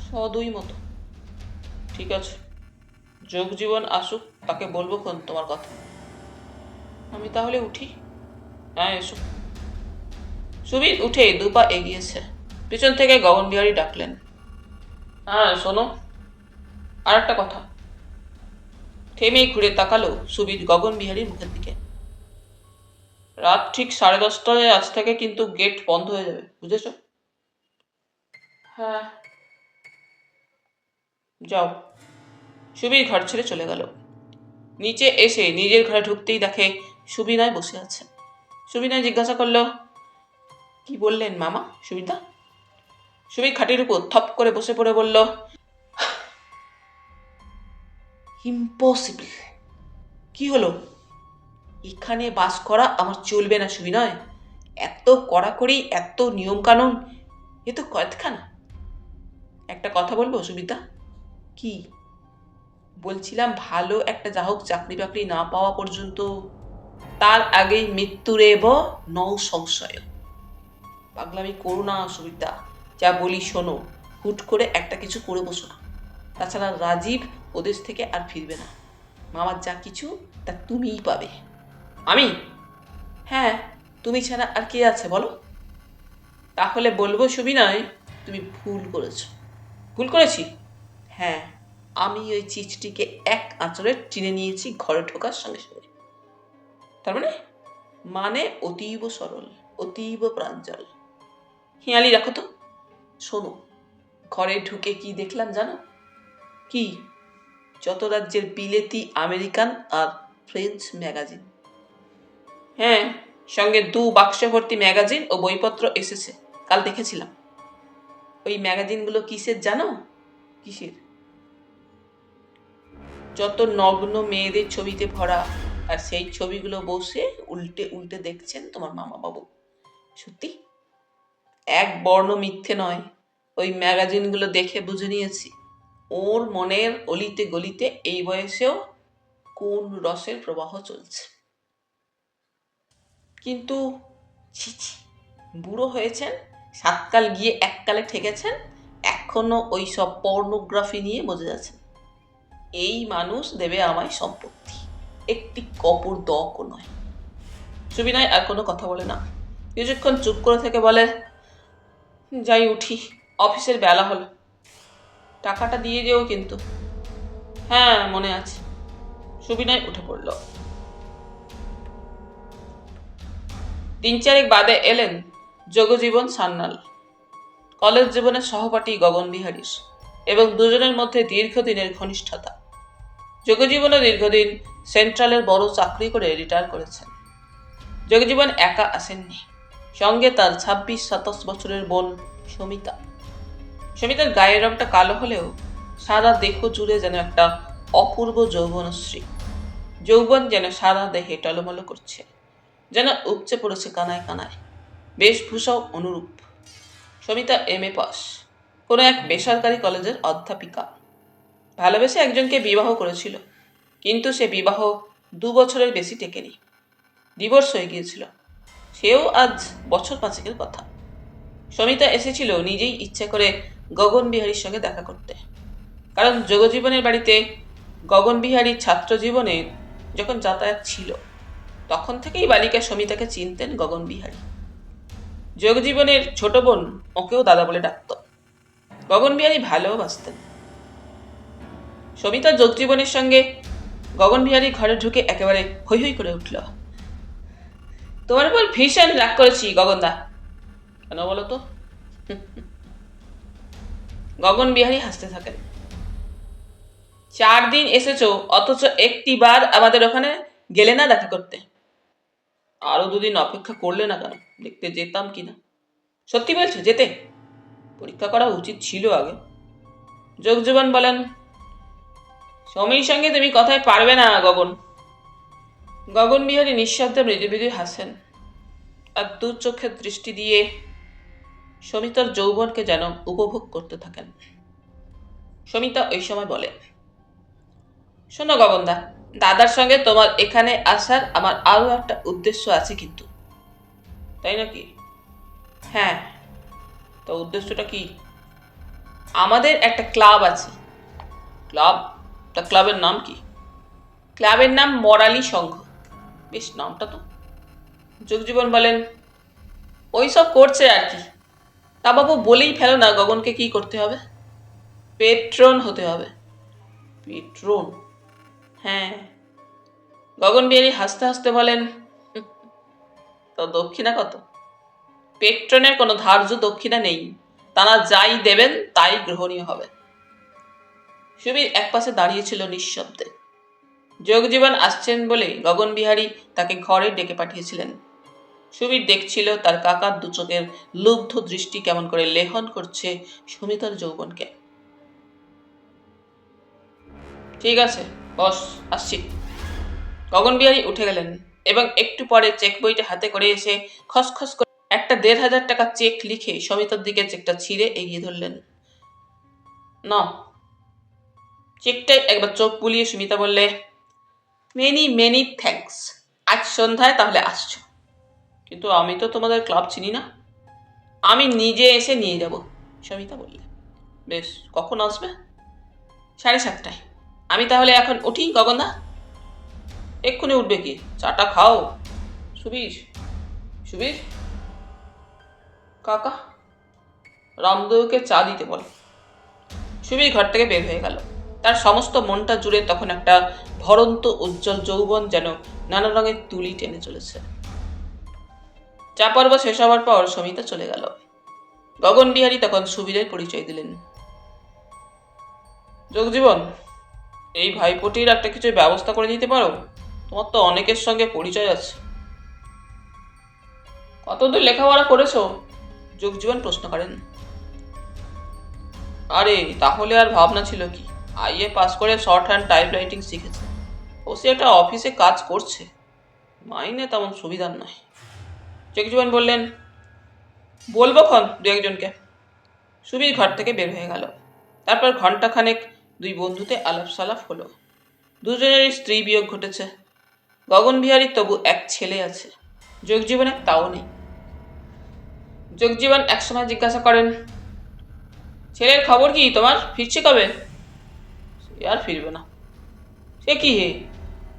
102 মতো। ঠিক আছে, যোগ জীবন আসুক, তাকে বলবো খন তোমার কথা। আমি তাহলে উঠি? হ্যাঁ এসো। সুবীর উঠে 2 পা এগিয়েছে। পিছন থেকে গগন বিহারী ডাকলেন, হ্যাঁ শোনো, আর একটা কথা। থেমে ঘুরে তাকালো সুবীর গগন বিহারীর মুখের দিকে। রাত ঠিক 10:30টায় আজ থেকে কিন্তু গেট বন্ধ হয়ে যাবে, বুঝেছ? হ্যাঁ। যাও। সুবীর ঘর ছেড়ে চলে গেল। নিচে এসে নিজের ঘরে ঢুকতেই দেখে সুবিনয় বসে আছে। সুবিনয় জিজ্ঞাসা করলো, কি বললেন মামা সুবিদা? সুবীর খাটের উপর থপ করে বসে পড়ে বলল, ইম্পসিবল। কি হলো? এখানে বাস করা আমার চলবে না সুবিনয়। এত কড়াকড়ি, এত নিয়ম কানুন, এ তো কয়েদখানা। একটা কথা বলবো সুবিদা? কি? বলছিলাম ভালো একটা যা হোক চাকরি বাকরি না পাওয়া পর্যন্ত, তার আগেই মৃত্যুরেব নৌ সংশয়। পাগলামি করো না সুবিদা, যা বলি শোনো, হুট করে একটা কিছু করে বসো না। তাছাড়া রাজীব ওদেশ থেকে আর ফিরবে না। মামার যা কিছু তা তুমিই পাবে। আমি? হ্যাঁ, তুমি ছাড়া আর কে আছে বলো? তাহলে বলবো সুবিনয়, তুমি ভুল করেছ। ভুল করেছি? হ্যাঁ, আমি ওই চিঠিটিকে এক আঁচড়ে চিনে নিয়েছি ঘরে ঢোকার সঙ্গে সঙ্গে। তার মানে? মানে অতীব সরল, অতীব প্রাঞ্জল। হিয়ালি রাখো তো। শোনো, ঘরে ঢুকে কি দেখলাম জানো? কি? যত রাজ্যের বিলেতি, আমেরিকান আর ফ্রেঞ্চ ম্যাগাজিন। হ্যাঁ, সঙ্গে 2 বাক্স ভর্তি ম্যাগাজিন ও বইপত্র এসেছে, কাল দেখেছিলাম। ওই ম্যাগাজিনগুলো কিসের জানো? কিসের? যত নগ্ন মেয়েদের ছবিতে ভরা, আর সেই ছবিগুলো বসে উল্টে উল্টে দেখছেন তোমার মামা বাবু। সত্যি, এক বর্ণ মিথ্যে নয়। ওই ম্যাগাজিনগুলো দেখে বুঝে নিয়েছি ওর মনের অলিতে গলিতে এই বয়সেও কোন রসের প্রবাহ চলছে। কিন্তু ছি ছি, বুড়ো হয়েছেন, 7 কাল গিয়ে 1 কালে ঠেকেছেন, এখনো ওই সব পর্নোগ্রাফি নিয়ে বসে যাচ্ছেন। এই মানুষ দেবে আমায় সম্পত্তি। একটি কপর দকও নয়। সুবিনয় আর কোনো কথা বলে না, কিছুক্ষণ চুপ করে থেকে বলে, যাই উঠি, অফিসের বেলা হলো। টাকাটা দিয়ে যেও কিন্তু। হ্যাঁ, মনে আছে। সুবিনয় উঠে পড়ল। 3-4 বাদে এলেন যোগজীবন সান্যাল, কলেজ জীবনের সহপাঠী গগন বিহারীশ, এবং দুজনের মধ্যে দীর্ঘদিনের ঘনিষ্ঠতা। যোগজীবনও দীর্ঘদিন সেন্ট্রালের বড় চাকরি করে রিটায়ার করেছেন। যোগজীবন একা আসেননি, সঙ্গে তার 26-27 বছরের বোন সমিতা। সমিতার গায়ের রংটা কালো হলেও সারা দেহ জুড়ে যেন একটা অপূর্ব যৌবনশ্রী। যৌবন যেন সারা দেহে টলমল করছে, যেন উপচে পড়েছে কানায় কানায়। বেশভূষাও অনুরূপ। সমিতা MA পাস, কোনো এক বেসরকারি কলেজের অধ্যাপিকা। ভালোবেসে একজনকে বিবাহ করেছিল, কিন্তু সে বিবাহ 2 বছরের বেশি টেকেনি, ডিভোর্স হয়ে গিয়েছিল। সেও আজ বছর 5-এর কথা। সমিতা এসেছিল নিজেই ইচ্ছে করে গগন বিহারীর সঙ্গে দেখা করতে, কারণ যোগজীবনের বাড়িতে গগন বিহারীর ছাত্র জীবনে যখন যাতায়াত ছিল, তখন থেকেই বালিকা সমিতাকে চিনতেন গগন বিহারী। যোগজীবনের ছোট বোন ওকেও দাদা বলে ডাকত। গগন বিহারী ভালোবাসতেন। সমিতা যোগজীবনের সঙ্গে গগন বিহারী ঘরে ঢুকে একেবারে হৈ হৈ করে উঠল। তোমার উপর ভীষণ রাগ করেছি গগনদা। কেন বলো তো? গগন বিহারী হাসতে থাকেন। 4 দিন এসেছো, অথচ একটি বার আমাদের ওখানে গেলে না দেখা করতে। আরো 2 দিন অপেক্ষা করলে না কেন, দেখতে যেতাম কিনা। সত্যি বলছো, যেতে? পরীক্ষা করা উচিত ছিল আগে। যোগজীবন বলেন, সমীর সঙ্গে তুমি কথায় পারবে না গগন। গগন বিহারী নিঃশব্দে মৃদু মৃদু হাসেন, আর 2 চোখের দৃষ্টি দিয়ে সমিতার যৌবনকে যেন উপভোগ করতে থাকেন। সমিতা ওই সময় বলে, শোনো গগনদা, দাদার সঙ্গে তোমার এখানে আসার আমার আরো একটা উদ্দেশ্য আছে কিন্তু। তাই নাকি? হ্যাঁ। তো উদ্দেশ্যটা কি? আমাদের একটা ক্লাব আছে। ক্লাব? তা ক্লাবের নাম কি? ক্লাবের নাম মরালি সংঘ। বেশ নামটা তো। যোগজীবন বলেন, ওইসব করছে আর কি। তা বাবু বলেই ফেলো না গগনকে কি করতে হবে। পেট্রন হতে হবে। পেট্রন? হ্যাঁ। গগন বিহারী হাসতে হাসতে বলেন, তো দক্ষিণা কত? পেট্রনের কোনো ধার্য দক্ষিণা নেই, তারা যাই দেবেন তাই গ্রহণীয় হবে। সুবীর একপাশে দাঁড়িয়েছিল নিঃশব্দে। যোগজীবন আসছেন বলে গগন বিহারী তাকে ঘরে ডেকে পাঠিয়েছিলেন। সুবীর দেখছিল তার কাকার 2 চোখের লুব্ধ দৃষ্টি কেমন করে লেহন করছে সমিতার যৌবনকে। ঠিক আছে বস, আসছি। গগন বিহারী উঠে গেলেন এবং একটু পরে চেক বইটা হাতে করে এসে খসখস করে একটা 1,500 টাকা চেক লিখে সমিতার দিকে চেকটা ছিঁড়ে এগিয়ে ধরলেন। না। চেকটায় একবার চোখ বুলিয়ে সুমিতা বললে, মেনি মেনি থ্যাঙ্কস। আজ সন্ধ্যায় তাহলে আসছো। কিন্তু আমি তো তোমাদের ক্লাব চিনি না। আমি নিজে এসে নিয়ে যাব, সমিতা বললে। বেশ, কখন আসবে? 7:30টায়। আমি তাহলে এখন উঠি গগনদা? এক্ষুনি উঠবে কি? চাটা খাও। সুবীর, সুবীর কাকা, রামদেবকে চা দিতে বল। সুবীর ঘর থেকে বের হয়ে গেল। তার সমস্ত মনটা জুড়ে তখন একটা ভরন্ত উজ্জ্বল যৌবন যেন নানা রঙের তুলি টেনে চলেছে। চা পর্ব শেষ হওয়ার পর সমিতা চলে গেল। গগন বিহারী তখন সুবীরের পরিচয় দিলেন। যোগজীবন, এই ভাইপোটির একটা কিছু ব্যবস্থা করে দিতে পারো? তোমার তো অনেকের সঙ্গে পরিচয় আছে। কতদূর লেখাপড়া করেছো? যোগজীবন প্রশ্ন করেন। আরে তাহলে আর ভাবনা ছিল কি, IA পাস করে শর্ট হ্যান্ড টাইপ রাইটিং শিখেছে। ও সে একটা অফিসে কাজ করছে, মাইনে তেমন সুবিধার নয়। যোগজীবন বললেন, বলবো খন 2-1জনকে। সুবীর ঘর থেকে বের হয়ে গেল। তারপর ঘণ্টাখানেক 2 বন্ধুতে আলাপ সালাপ হলো। দুজনেরই স্ত্রী বিয়োগ ঘটেছে। গগন বিহারীর তবু এক ছেলে আছে, যোগজীবনের তাও নেই। যোগজীবন একসময় জিজ্ঞাসা করেন, ছেলের খবর কি তোমার? ফিরছে কবে? সে আর ফিরবে না। সে কি হে?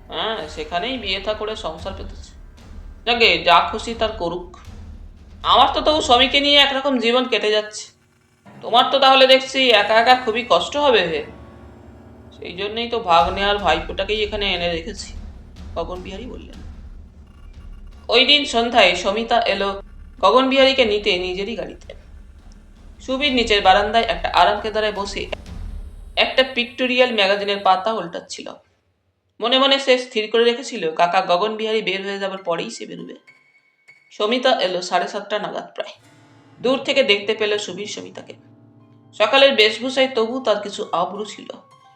হ্যাঁ, সেখানেই বিয়ে থা করে সংসার পেতেছে। যাকে যা খুশি তার করুক। আমার তো তবু স্বামীকে নিয়ে একরকম জীবন কেটে যাচ্ছে। তোমার তো তাহলে দেখছি একা একা খুবই কষ্ট হবে হে। সেই জন্যই তো ভাগ্নে আর ভাইপোটাকেই এখানে এনে রেখেছি, গগন বিহারী বললেন। ওই দিন সন্ধ্যায় সমিতা এলো গগন বিহারীকে নিতে নিজেরই গাড়িতে। সুবীর নিচের বারান্দায় একটা আরাম কেদারায় বসে একটা পিক্টোরিয়াল ম্যাগাজিনের পাতা উল্টাচ্ছিল। মনে মনে সে স্থির করে রেখেছিল কাকা গগন বিহারী বের হয়ে যাবার পরেই সে বেরোবে। সমিতা এলো 7:30 নাগাদ প্রায়। দূর থেকে দেখতে পেল সুবীর সমিতাকে। সকালের বেশভূষায় তবু তার কিছু আবরু ছিল,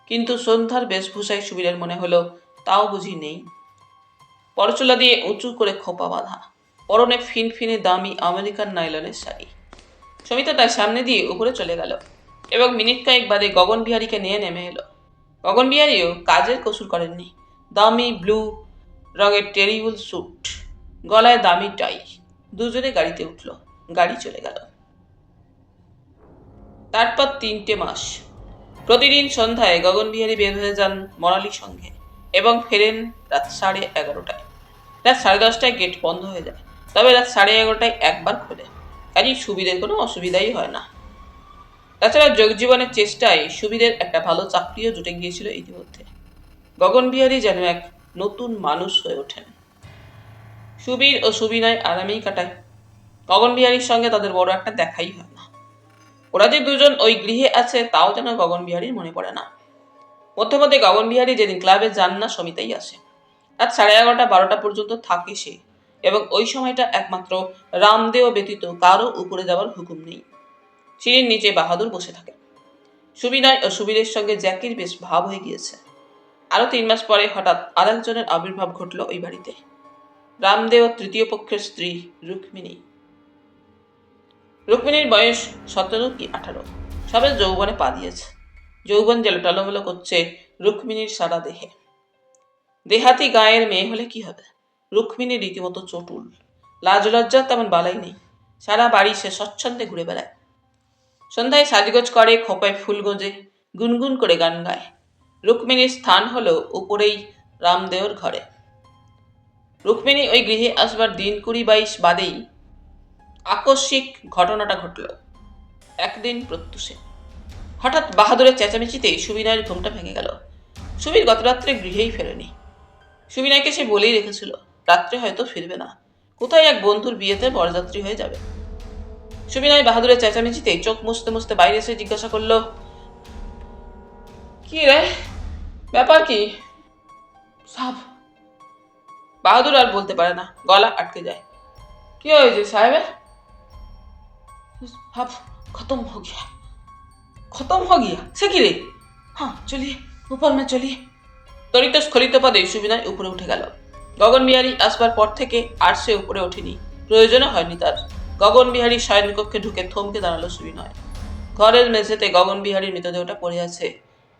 কিন্তু সন্ধ্যার বেশভূষায় সুবীরের মনে হলো তাও বুঝি নেই। পরচুলা দিয়ে উঁচু করে খোপা বাঁধা, পরনে ফিনফিনে দামি আমেরিকান নাইলনের শাড়ি। সমিতা তার সামনে দিয়ে উপরে চলে গেল এবং মিনিট কয়েক বাদে গগন বিহারীকে নিয়ে নেমে এলো। গগন বিহারীও কাজের কসুর করেননি। দামি ব্লু রঙের টেরিবল স্যুট, গলায় দামি টাই। দুজনে গাড়িতে উঠল, গাড়ি চলে গেল। তারপর 3টে মাস। প্রতিদিন সন্ধ্যায় গগন বিহারী বের হয়ে যান মনালির সঙ্গে এবং ফেরেন রাত 11:30টায়। রাত 10:30টায় গেট বন্ধ হয়ে যায়, তবে রাত 11:30টায় একবার খোলে। কাজেই সুবিধের কোনো অসুবিধাই হয় না। তাছাড়া যোগজীবনের চেষ্টায় সুবীরের একটা ভালো চাকরিও জুটে গিয়েছিল ইতিমধ্যে। গগন বিহারী যেন এক নতুন মানুষ হয়ে ওঠেন। সুবীর ও সুবিনয় আরামেই কাটায়। গগন বিহারীর সঙ্গে তাদের বড় একটা দেখাই হয় না। ওরা যে দুজন ওই গৃহে আছে তাও যেন গগন বিহারীর মনে পড়ে না। মধ্যে মধ্যে গগন বিহারী যেদিন ক্লাবে যান না, সমিতাই আসে। রাত 11:30-12টা পর্যন্ত থাকে সে, এবং ওই সময়টা একমাত্র রামদেও ব্যতীত কারো উপরে যাওয়ার হুকুম নেই। সিঁড়ির নিচে বাহাদুর বসে থাকে। সুবিনয় ও সুবীরের সঙ্গে জ্যাকির বেশ ভাব হয়ে গিয়েছে। আরো 3 মাস পরে হঠাৎ আরেকজনের আবির্ভাব ঘটল ওই বাড়িতে। রামদেও তৃতীয় পক্ষের স্ত্রী রুক্মিণী। রুক্মিণীর বয়স 17 কি 18, সবে যৌবনে পা দিয়েছে। যৌবন যেন টলমলো করছে রুক্মিণীর সারা দেহে। দেহাতি গায়ের মেয়ে হলে কি হবে, রুক্মিণী রীতিমতো চটুল। লাজ লজ্জা তেমন বালাই নেই। সারা বাড়ি সে স্বচ্ছন্দে ঘুরে বেড়ায়। সন্ধ্যায় সাজগোজ করে, খোপায় ফুল গোজে, গুনগুন করে গান গায়। রুক্মিণীর স্থান হলো উপরেই রামদেওর ঘরে। রুক্মিণী ওই গৃহে আসবার দিন 20-22 বাদেই আকস্মিক ঘটনাটা ঘটল। একদিন প্রত্যুষে হঠাৎ বাহাদুরের চেঁচামেচিতে সুবিনয়ের ঘুমটা ভেঙে গেল। সুবীর গত রাত্রে গৃহেই ফেরেনি। সুবিনয়কে সে বলেই রেখেছিল রাত্রে হয়তো ফিরবে না, কোথায় এক বন্ধুর বিয়েতে বরযাত্রী হয়ে যাবে। সুবিনয় বাহাদুরের চেঁচামেচিতে চোখ মুছতে মুছতে বাইরে এসে জিজ্ঞাসা করলো, কি রে, ব্যাপার কি? সাব। বাহাদুর আর বলতে পারে না, গলা আটকে যায়। কি হয়েছে সাহেবের? ভাব খতম হো গিয়া। খতম হো গিয়া সে কি রে? হ্যাঁ চলিয়ে, উপর মে চলিয়ে। তরিত স্খলিত পদে সুবিনয় উপরে উঠে গেল। গগন বিহারী আসবার পর থেকে আর সে উপরে ওঠেনি, প্রয়োজনও হয়নি তার। গগন বিহারী শয়নকক্ষে ঢুকে থমকে দাঁড়ালো সুবিনয়। ঘরের মেঝেতে গগন বিহারীর মৃতদেহটা পড়ে আছে।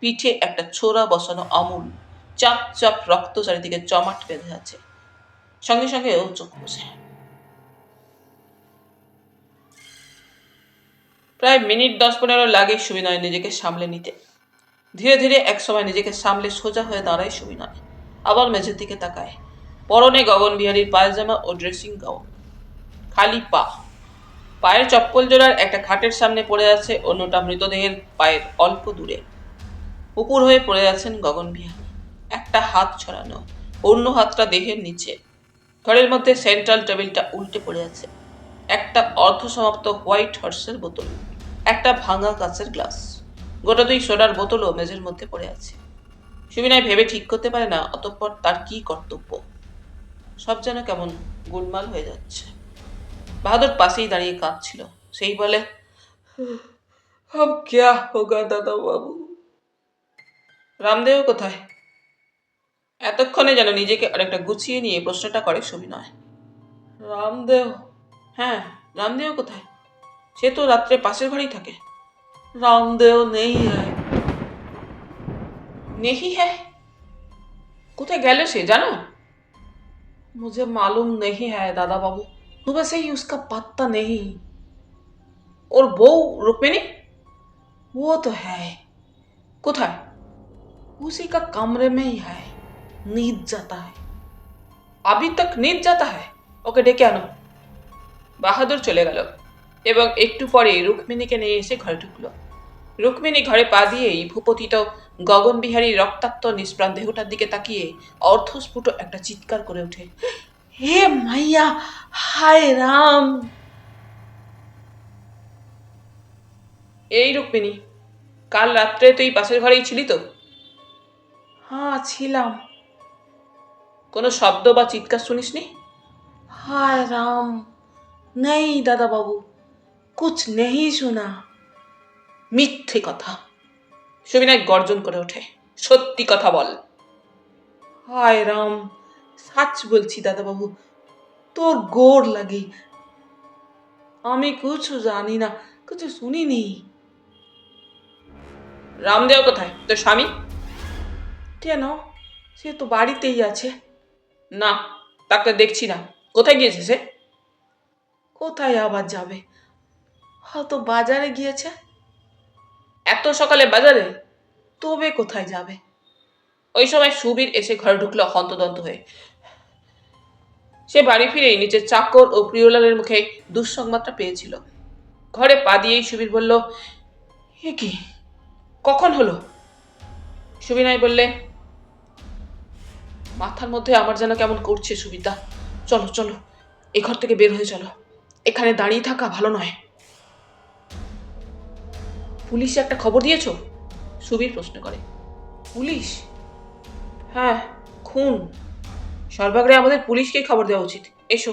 পিঠে একটা ছোরা বসানো আমূল, চাপ চাপ রক্ত চারিদিকে জমাট বেঁধে আছে। সঙ্গে সঙ্গে ও চোখ মুছে। প্রায় মিনিট 10-15 লাগে সুবিনয় নিজেকে সামলে নিতে। ধীরে ধীরে একসময় নিজেকে সামলে সোজা হয়ে দাঁড়ায় সুবিনয়। আবার মেঝের দিকে তাকায়। পরনে গগন বিহারীর পায়জামা ও ড্রেসিং গাউন, খালি পা। পায়ের চপ্পল জোড়ার একটা খাটের সামনে পড়ে আছে, অন্যটা মৃতদেহের পায়ের অল্প দূরে। উপুর হয়ে পড়ে আছেন গগন বিহারী, একটা হাত ছড়ানো, অন্য হাতটা দেহের নিচে। ঘরের মধ্যে সেন্ট্রাল টেবিলটা উল্টে পড়ে আছে। একটা অর্ধসমাপ্ত হোয়াইট হর্সের বোতল, একটা ভাঙা কাঁচের গ্লাস, গোটা 2 সোডার বোতলও মেঝের মধ্যে পড়ে আছে। সুবিনয় ভেবে ঠিক করতে পারে না অতঃপর তার কি কর্তব্য। সব যেন কেমন গোলমাল হয়ে যাচ্ছে। বাহাদুর পাশেই দাঁড়িয়ে কাঁদছিল। সেই বলে, अब क्या होगा দাদা বাবু? রামদেও কোথায়? এতক্ষণে যেন নিজেকে আরেকটা গুছিয়ে নিয়ে প্রশ্নটা করে সুবিনয়। রামদেও? হ্যাঁ, রামদেও কোথায়? সে তো রাত্রে পাশের ঘরেই থাকে। রামদেও নেই হ্যায়। নেহি হ্যায়? কোথায় গেল সে জানো? मुझे मालूम नहीं है दादा बाबू, सुबह से ही उसका पत्ता नहीं। और बहू रुक्मिणी? वो तो है। কোথায়? उसी का कमरे में ही है। नींद जाता है। अभी तक नींद जाता है? ওকে ডেকে আনো। বাহাদুর চলে গেল এবং একটু পরে রুক্মিণীকে নিয়ে এসে ঘরে ঢুকলো। রুক্মিণী ঘরে পা দিয়েই ভূপতিত গগনবিহারীর রক্তাক্ত নিষ্প্রাণ দেহটার দিকে তাকিয়ে অর্ধস্ফুট একটা চিৎকার করে ওঠে, হে মাইয়া, হায় রাম! এই রুক্মিণী, কাল রাত্রে তুই পাশের ঘরেই ছিলি তো? হ্যাঁ ছিলাম। কোনো শব্দ বা চিৎকার শুনিসনি? হায় রাম, নেই দাদা বাবু, কুছ নেই শোনা। মিথ্যে কথা। সুবিনয় গর্জন করে ওঠে, সত্যি কথা বল। হায় রাম, সাচ বলছি দাদা বাবু, তোর গোড় লাগি, আমি কিছু জানি না, কিছু শুনিনি। রামদেও কোথায়, তোর স্বামী? কেন, সে তো বাড়িতেই আছে। না, তাকে দেখছি না। কোথায় গিয়েছে সে? কোথায় আবার যাবে, হয়তো বাজারে গিয়েছে। এত সকালে বাজারে? তবে কোথায় যাবে? ওই সময় সুবীর এসে ঘরে ঢুকলো হন্তদন্ত হয়ে। সে বাড়ি ফিরেই নিচের চাকর ও প্রিয়লালের মুখে দুঃসংবাদটা পেয়েছিল। ঘরে পা দিয়েই সুবীর বলল, এ কি, কখন হলো? সুবিনয় বললে, মাথার মধ্যে আমার যেন কেমন করছে সুবিদা, চলো চলো, এ ঘর থেকে বের হয়ে চলো, এখানে দাঁড়িয়ে থাকা ভালো নয়। পুলিশে একটা খবর দিয়েছ? সুবীর প্রশ্ন করে। পুলিশ? হ্যাঁ, খুন। সর্বাগ্রে আমাদের পুলিশকেই খবর দেওয়া উচিত। এসো।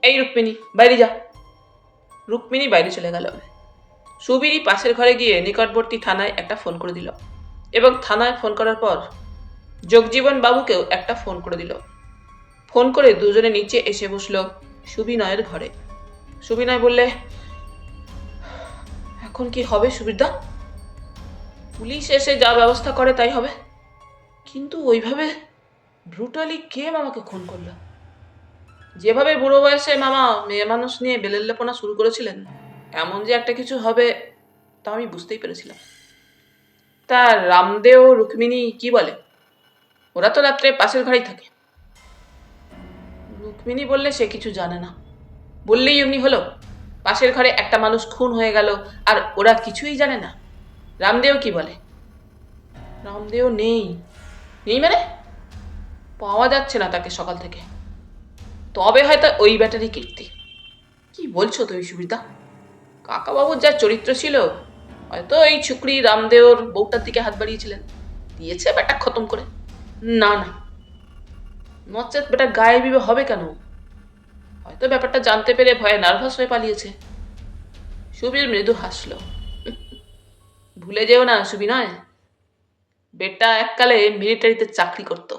এই রুক্মিণী, বাইরে যা। রুক্মিণী বাইরে চলে গেল। সুবীরই পাশের ঘরে গিয়ে নিকটবর্তী থানায় একটা ফোন করে দিল এবং থানায় ফোন করার পর জগজীবন বাবুকেও একটা ফোন করে দিল। ফোন করে দুজনে নিচে এসে বসলো সুবিনয়ের ঘরে। সুবিনয় বললে, এখন কি হবে সুবিরদা? পুলিশ এসে যা ব্যবস্থা করে তাই হবে, কিন্তু ওইভাবে ব্রুটালি কে মামাকে খুন করলো? যেভাবে বুড়ো বয়সে মামা মেয়ে মানুষ নিয়ে বেলেল্লেপনা শুরু করেছিলেন, এমন যে একটা কিছু হবে তা আমি বুঝতেই পেরেছিলাম। তা রামদেও রুক্মিণী কি বলে? ওরা তো রাত্রে পাশের ঘরেই থাকে। রুক্মিণী বললে সে কিছু জানে না, বললেই এমনি হলো। পাশের ঘরে একটা মানুষ খুন হয়ে গেল আর ওরা কিছুই জানে না। রামদেও কি বলে? রামদেও নেই। নেই মানে? পাওয়া যাচ্ছে না তাকে সকাল থেকে। তবে হয়তো ওই ব্যাটারি কীর্তি। কি বলছো তুমি সুবিধা? কাকাবাবুর যা চরিত্র ছিল, হয়তো এই ছুকরি রামদেওর বউটার দিকে হাত বাড়িয়েছিলেন, দিয়েছে ব্যাটা খতম করে। না না, নচেত বেটা গায়ে বিবে হবে কেন? হয়তো ব্যাপারটা জানতে পেরে ভয়ে নার্ভাস হয়ে পালিয়েছে। সুবীর মৃদু হাসল। ভুলে যেও না সুবিনয়, বেটা এককালে মিলিটারিতে চাকরি করত,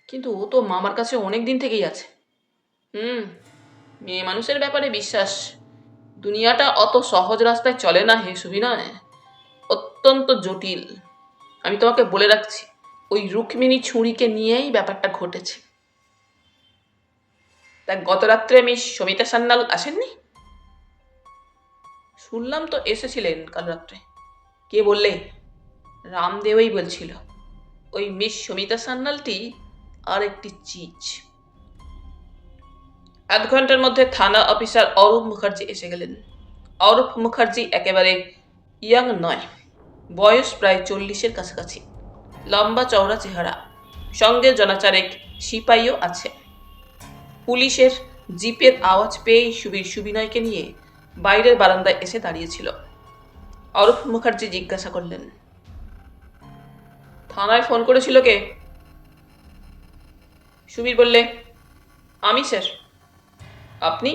কিন্তু ও তো মামার কাছে অনেক দিন থেকেই আছে। মেয়ে মানুষের ব্যাপারে বিশ্বাস, দুনিয়াটা অত সহজ রাস্তায় চলে না হে সুবিনয়, অত্যন্ত জটিল। আমি তোমাকে বলে রাখছি, ওই রুক্মিণী ছুরিকে নিয়েই ব্যাপারটা ঘটেছে। তা গত রাত্রে মিস সমিতা সান্যাল আসেননি? শুনলাম তো এসেছিলেন কাল রাত্রে। কে বললে? রামদেওই বলছিল। ওই মিস সমিতা সান্যালটি আর একটি চিজ। আধ ঘন্টার মধ্যে থানা অফিসার অরূপ মুখার্জি এসে গেলেন। অরূপ মুখার্জি একেবারে ইয়াং নয়, বয়স প্রায় 40-এর কাছাকাছি, লম্বা চওড়া চেহারা, সঙ্গে জনাচারেক সিপাইও আছে। পুলিশের জিপের আওয়াজ পেয়েই সুবীর সুবিনয়কে নিয়ে বাইরের বারান্দায় এসে দাঁড়িয়েছিল। অরূপ মুখার্জি জিজ্ঞাসা করলেন, থানায় ফোন করেছিল কে? সুবীর বললে, আমি স্যার। আপনি?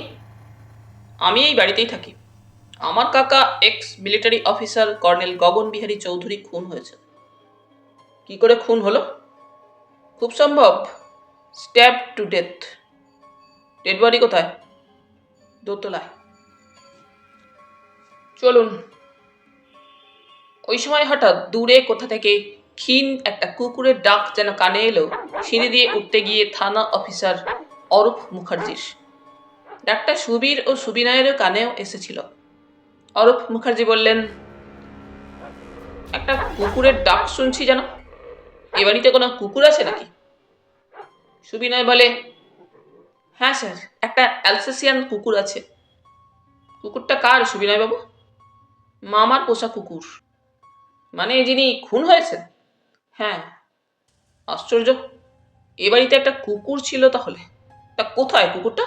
আমি এই বাড়িতেই থাকি। আমার কাকা এক্স মিলিটারি অফিসার কর্নেল গগন বিহারী চৌধুরী খুন হয়েছে। কি করে খুন হলো? খুব সম্ভব stab to death. Dead body কোথায়? দোতলায়। চলুন। ওই সময় হঠাৎ দূরে কোথা থেকে ক্ষীণ একটা কুকুরের ডাক যেন কানে এলো। সিঁড়ি দিয়ে উঠতে গিয়ে থানা অফিসার অরূপ মুখার্জির ডাকটা সুবীর ও সুবিনয়েরও কানেও এসেছিল। অরূপ মুখার্জি বললেন, একটা কুকুরের ডাক শুনছি যেন। এ বাড়িতে কোনো কুকুর আছে নাকি? সুবিনয় বলে, হ্যাঁ স্যার, একটা অ্যালসেসিয়ান কুকুর আছে। কুকুরটা কার সুবিনয় বাবু? মামার পোষা কুকুর। মানে যিনি খুন হয়েছেন? হ্যাঁ। আশ্চর্য, এ বাড়িতে একটা কুকুর ছিল তাহলে। তা কোথায় কুকুরটা?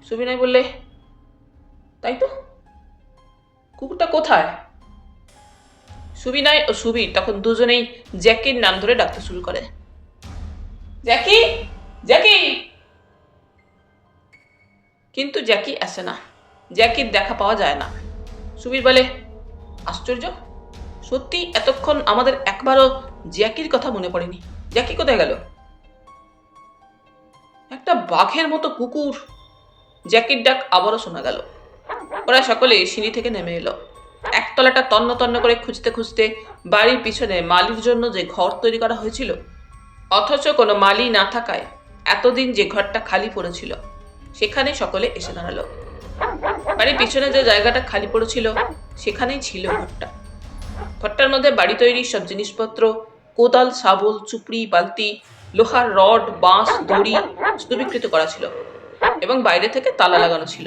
সুবিনয় বললে, তাই তো, কুকুরটা কোথায়? সুবিনয় ও সুবীর তখন দুজনেই জ্যাকির নাম ধরে ডাকতে শুরু করে। জ্যাকি, জ্যাকি। কিন্তু জ্যাকি আসে না, জ্যাকির দেখা পাওয়া যায় না। সুবীর বলে, আশ্চর্য, সত্যি এতক্ষণ আমাদের একবারও জ্যাকির কথা মনে পড়েনি। জ্যাকি কোথায় গেল? একটা বাঘের মতো কুকুর। জ্যাকির ডাক আবারও শোনা গেল। ওরা সকলে সিঁড়ি থেকে নেমে এলো। একতলাটা তন্ন তন্ন করে খুঁজতে খুঁজতে বাড়ির পিছনে মালির জন্য যে ঘর তৈরি করা হয়েছিল, অথচ কোনো মালি না থাকায় এতদিন যে ঘরটা খালি পড়েছিল, সেখানে সকলে এসে দাঁড়ালো। বাড়ির পিছনে যে জায়গাটা খালি পড়েছিল সেখানেই ছিল ঘরটা। ঘরটার মধ্যে বাড়ি তৈরির সব জিনিসপত্র, কোদাল, শাবল, চুপড়ি, বালতি, লোহার রড, বাঁশ, দড়ি স্তূপীকৃত করা ছিল এবং বাইরে থেকে তালা লাগানো ছিল।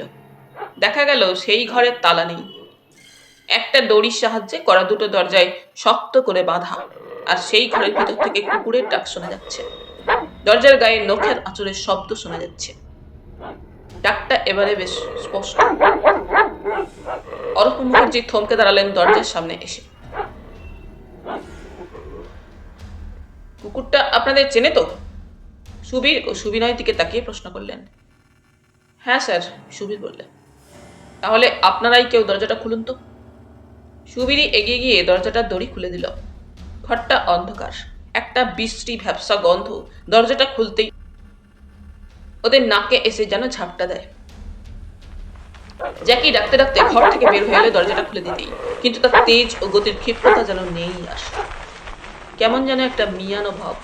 দেখা গেল সেই ঘরের তালা নেই। একটা দড়ির সাহায্যে করা দুটো দরজায় শক্ত করে বাঁধা, আর সেই ঘরের ভিতর থেকে কুকুরের ডাক শোনা যাচ্ছে। দরজার গায়ে নখের আঁচড়ের শব্দ শোনা যাচ্ছে। ডাকটা এবারে বেশ স্পষ্ট। অরূপ মুখার্জি থমকে দাঁড়ালেন দরজার সামনে এসে। কুকুরটা আপনাদের চেনে তো? সুবীর ও সুবিনয়ের দিকে তাকিয়ে প্রশ্ন করলেন। হ্যাঁ স্যার, সুবীর বললেন। তাহলে আপনারাই কেউ দরজাটা খুলুন তো। সুবীরই এগিয়ে গিয়ে দরজাটার দড়ি খুলে দিল। ঘরটা অন্ধকার, একটা বিশ্রী ভ্যাপসা গন্ধ দরজাটা খুলতেই ওদের নাকে এসে যেন ঝাপটা দেয়। জ্যাকি ডাকতে ডাকতে ঘর থেকে বের হয়ে এলো দরজাটা খুলে দিতেই, কিন্তু তার তেজ ও গতির ক্ষিপ্রতা যেন নেই আর। কেমন যেন একটা মিয়ানো ভাব।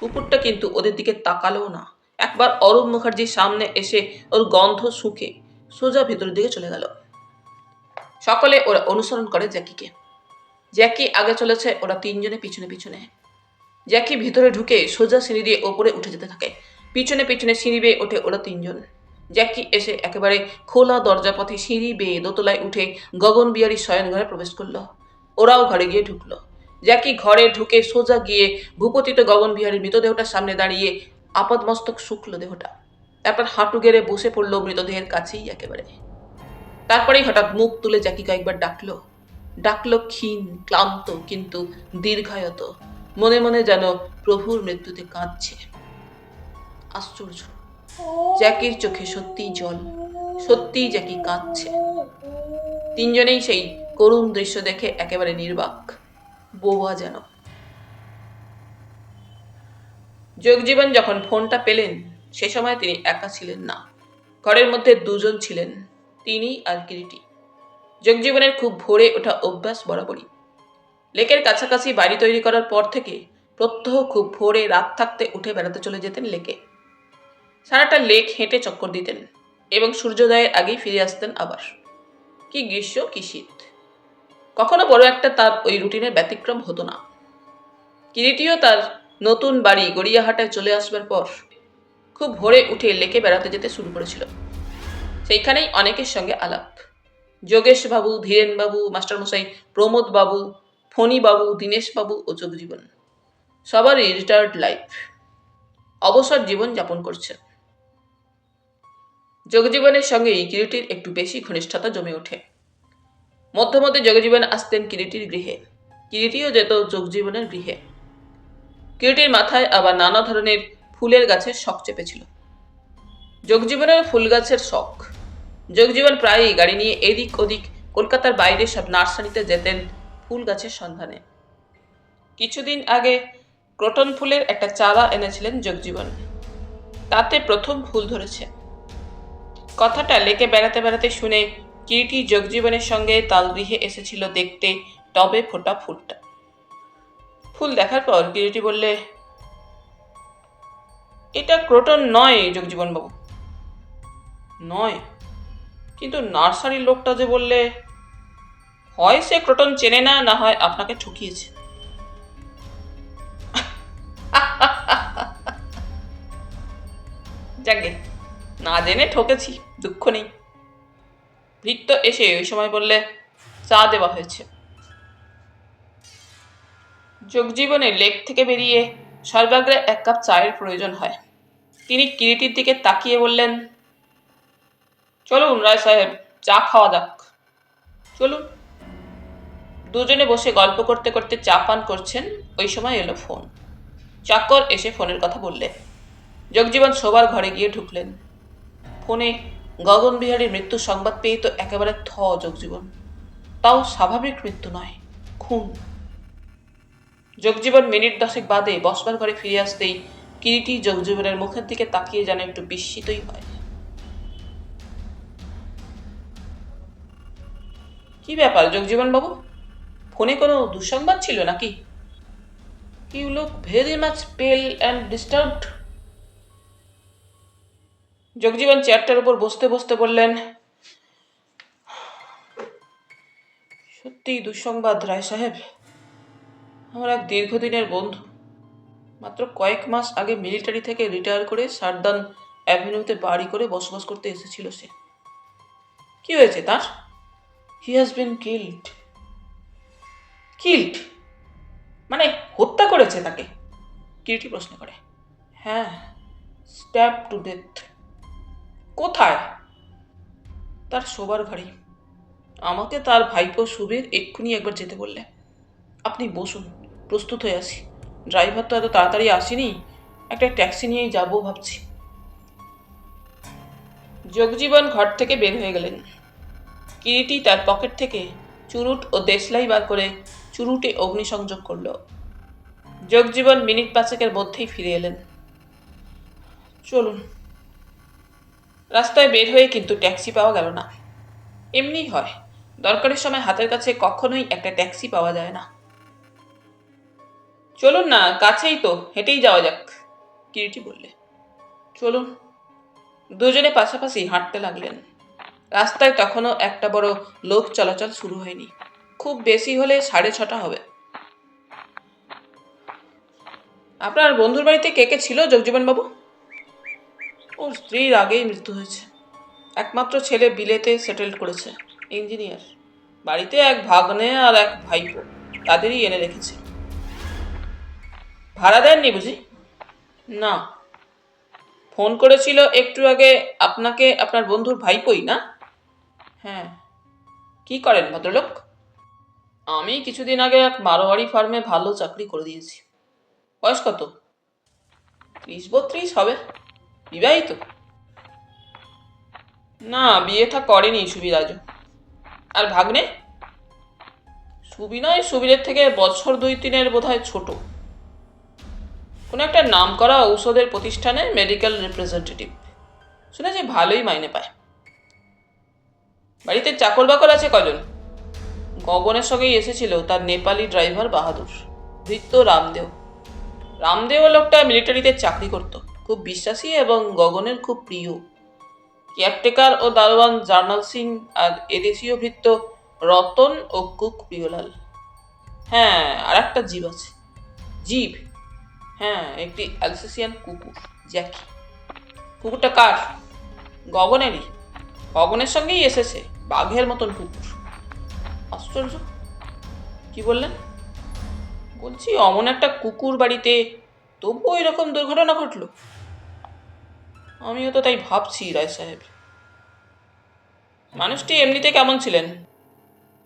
কুকুরটা কিন্তু ওদের দিকে তাকালোও না। একবার অরূপ মুখার্জির সামনে এসে ওর গন্ধ শুকে সোজা ভেতরের দিকে চলে গেল। সকলে ওরা অনুসরণ করে জ্যাকিকে। জ্যাকি আগে চলেছে, ওরা তিনজনে পিছনে পিছনে। জ্যাকি ভিতরে ঢুকে সোজা সিঁড়ি দিয়ে ওপরে উঠে যেতে থাকে। পিছনে পিছনে সিঁড়ি বেয়ে ওঠে ওরা তিনজন। জ্যাকি এসে একেবারে খোলা দরজা পথে সিঁড়ি বেয়ে দোতলায় উঠে গগন বিহারীর শয়ন ঘরে প্রবেশ করলো। ওরাও ঘরে গিয়ে ঢুকলো। জ্যাকি ঘরে ঢুকে সোজা গিয়ে ভূপতিত গগন বিহারীর মৃতদেহটার সামনে দাঁড়িয়ে আপাদমস্তক শুকলো দেহটা। তারপর হাঁটু গেড়ে বসে পড়লো মৃতদেহের কাছেই একেবারে। তারপরেই হঠাৎ মুখ তুলে জ্যাকি কয়েকবার ডাকলো। ডাকলো ক্ষীণ, ক্লান্ত, কিন্তু দীর্ঘায়ত। মনে মনে যেন প্রভুর মৃত্যুতে কাঁদছে। আশ্চর্য, জ্যাকির চোখে সত্যিই জল, সত্যিই জ্যাকি কাঁদছে। তিনজনেই সেই করুণ দৃশ্য দেখে একেবারে নির্বাক, বোবা যেন। যোগজীবন যখন ফোনটা পেলেন, সে সময় তিনি একা ছিলেন না। ঘরের মধ্যে দুজন ছিলেন, তিনি আর কিরিটি। যোগজীবনের খুব ভোরে ওঠা অভ্যাস বরাবরই। লেকের কাছাকাছি বাড়ি তৈরি করার পর থেকে প্রত্যহ খুব ভোরে রাত থাকতে উঠে বেড়াতে চলে যেতেন লেকে। সারাটা লেক হেঁটে চক্কর দিতেন এবং সূর্যোদয়ের আগেই ফিরে আসতেন আবার। কি গ্রীষ্ম, কি শীত, কখনো বড় একটা তার ওই রুটিনের ব্যতিক্রম হতো না। কিরিটিও তার নতুন বাড়ি গড়িয়াহাটায় চলে আসবার পর খুব ভোরে উঠে লেকে বেড়াতে যেতে শুরু করেছিল। সেইখানেই অনেকের সঙ্গে আলাপ। যোগেশ বাবু, ধীরেন বাবু, মাস্টারমশাই প্রমোদ বাবু, ফণী বাবু, দীনেশ বাবু ও যোগজীবন সবারই রিটায়ার্ড লাইফ, অবসর জীবন যাপন করছে। যোগজীবনের সঙ্গেই কিরিটির একটু বেশি ঘনিষ্ঠতা জমে ওঠে। মধ্যে মধ্যে যোগজীবন আসতেন কিরিটির গৃহে, কিরিটিও যেত যোগজীবনের গৃহে। কিরিটির মাথায় আবার নানা ধরনের ফুলের গাছের শখ চেপেছিল। যোগজীবনের ফুল গাছের শখ। যোগজীবন প্রায়ই গাড়ি নিয়ে এদিক ওদিক কলকাতার বাইরে সব নার্সারিতে যেতেন ফুল গাছের সন্ধানে। কিছুদিন আগে ক্রোটন ফুলের একটা চারা এনেছিলেন যোগজীবন। তাতে প্রথম ফুল ধরেছে। কথাটা লেকে বেড়াতে বেড়াতে শুনে কিরিটি যোগজীবনের সঙ্গে তাল গৃহে এসেছিল দেখতে টবে ফোটা ফুলটা। ফুল দেখার পর কিরিটি বললে, এটা ক্রোটন নয় যোগজীবন বাবু। নয়? কিন্তু নার্সারির লোকটা যে বললে। হয় সে ক্রোটন চেনে না, না হয় আপনাকে ঠকিয়েছে। যাকে না জেনে ঠকেছি, দুঃখ নেই। ভৃত্য এসে ওই সময় বললে, চা দেওয়া হয়েছে। যোগজীবনের লেক থেকে বেরিয়ে সর্বাগ্রে এক কাপ চায়ের প্রয়োজন হয়। তিনি কিরিটির দিকে তাকিয়ে বললেন, চলুন রায় সাহেব, চা খাওয়া যাক। চলুন। দুজনে বসে গল্প করতে করতে চা পান করছেন, ওই সময় এলো ফোন। চাকর এসে ফোনের কথা বললে। জগজীবন শোবার ঘরে গিয়ে ঢুকলেন। ফোনে গগন বিহারীর মৃত্যুর সংবাদ পেয়ে তো একেবারে জগজীবন। তাও স্বাভাবিক মৃত্যু নয়, খুন। জগজীবন মিনিট 10 বাদে বসবার ঘরে ফিরে আসতেই কিরিটি জগজীবনের মুখের দিকে তাকিয়ে যেন একটু বিস্মিতই হয়। কি ব্যাপার জগজীবন বাবু, ফোনে কোনো দুঃসংবাদ ছিল নাকি? ইউ লুক ভেরি মাচ পেল অ্যান্ড ডিস্টার্বড। জগজীবন চেয়ারটার উপর বসতে বসতে বললেন, সত্যিই দুঃসংবাদ রায় সাহেব। আমার এক দীর্ঘদিনের বন্ধু, মাত্র কয়েক মাস আগে মিলিটারি থেকে রিটায়ার করে সারদান অ্যাভিনিউতে বাড়ি করে বসবাস করতে এসেছিল সে। কি হয়েছে তার? He has been killed. Killed মানে হত্যা করেছে তাকে? কিরিটি প্রশ্ন করে। হ্যাঁ, স্ট্যাব টু ডেথ। কোথায়? তার শোবার ঘরে। আমাকে তার ভাইপো সুবীর এক্ষুনি একবার যেতে বললে। আপনি বসুন, প্রস্তুত হয়ে আসি। ড্রাইভার তো এত তাড়াতাড়ি আসেনি, একটা ট্যাক্সি নিয়েই যাবো ভাবছি। জগজীবন ঘর থেকে বের হয়ে গেলেন। কিরিটি তার পকেট থেকে চুরুট ও দেশলাই বার করে চুরুটে অগ্নিসংযোগ করল। জগজীবন মিনিট 5 মধ্যেই ফিরে এলেন। চলুন। রাস্তায় বের হয়ে কিন্তু ট্যাক্সি পাওয়া গেল না। এমনিই হয়, দরকারের সময় হাতের কাছে কখনোই একটা ট্যাক্সি পাওয়া যায় না। চলুন না, কাছেই তো, হেঁটেই যাওয়া যাক, কিরিটি বললে। চলুন। দুজনে পাশাপাশি হাঁটতে লাগলেন। রাস্তায় তখনও একটা বড় লোক চলাচল শুরু হয়নি, খুব বেশি হলে 6:30 হবে। আপনার বন্ধুর বাড়িতে কে কে ছিল জগজীবন বাবু? ওর স্ত্রীর আগেই মৃত্যু হয়েছে। একমাত্র ছেলে বিলেতে সেটেলড করেছে, ইঞ্জিনিয়ার। বাড়িতে এক ভাগ্নে আর এক ভাইপো, তাদেরই এনে রেখেছে। ভাড়া দেননি বুঝি? না। ফোন করেছিল একটু আগে আপনাকে আপনার বন্ধুর ভাইপোই, না? হ্যাঁ। কি করেন ভদ্রলোক? আমি কিছুদিন আগে এক মারোয়ারি ফার্মে ভালো চাকরি করে দিয়েছি। বয়স কত? 30-32 হবে। বিবাহিত? না, বিয়ে থা করেনি সুবিরাজও। আর ভাগ্নে? সুবিনয় সুবীরের থেকে বছর 2-3 বোধহয় ছোট। কোনো একটা নাম করা ঔষধের প্রতিষ্ঠানে মেডিকেল রিপ্রেজেন্টেটিভ। শুনেছি ভালোই মাইনে পায়। বাড়িতে চাকর বাকর আছে কজন? গগনের সঙ্গেই এসেছিল তার নেপালি ড্রাইভার বাহাদুর, ভৃত্য রামদেও। রামদেও লোকটা মিলিটারিতে চাকরি করত, খুব বিশ্বাসী এবং গগনের খুব প্রিয়। কেয়ারটেকার ও দারোয়ান জার্নাল সিং আর এদেশীয় ভৃত্য রতন ও কুক প্রিয়লাল। হ্যাঁ, আর একটা জীব আছে। জীব? হ্যাঁ, একটি অ্যালসেসিয়ান কুকুর, জ্যাকি। কুকুরটা কার? গগনেরই। গগনের সঙ্গেই এসেছে, বাঘের মতন কুকুর। আশ্চর্য। কি বললেন? বলছি অমন একটা কুকুর বাড়িতে, তবুও এরকম দুর্ঘটনা ঘটল। আমিও তো তাই ভাবছি রায় সাহেব। মানুষটি এমনিতে কেমন ছিলেন?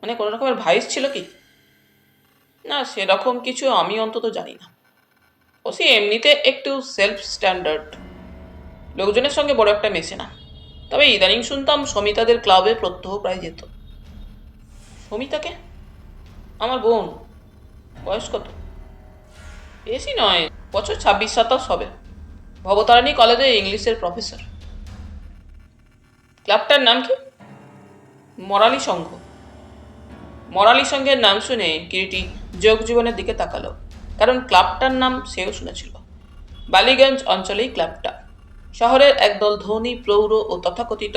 মানে কোনো রকমের ভাইস ছিল কি? না, সেরকম কিছু আমি অন্তত জানি না। ও সে এমনিতে একটু সেলফ স্ট্যান্ডার্ড, লোকজনের সঙ্গে বড় একটা মেশে না। তবে ইদানিং শুনতাম সমিতাদের ক্লাবে প্রত্যহ প্রায় যেত। সমিতাকে? আমার বোন। বয়স কত? বেশি নয়, বছর 26-27 হবে। ভবতারিণী কলেজে ইংলিশের প্রফেসর। ক্লাবটার নাম কি? মরালি সংঘ। মরালি সংঘের নাম শুনে কিরিটি যোগজীবনের দিকে তাকালো, কারণ ক্লাবটার নাম সেও শুনেছিল। বালিগঞ্জ অঞ্চলেই ক্লাবটা। শহরের একদল ধনী প্রৌঢ় ও তথাকথিত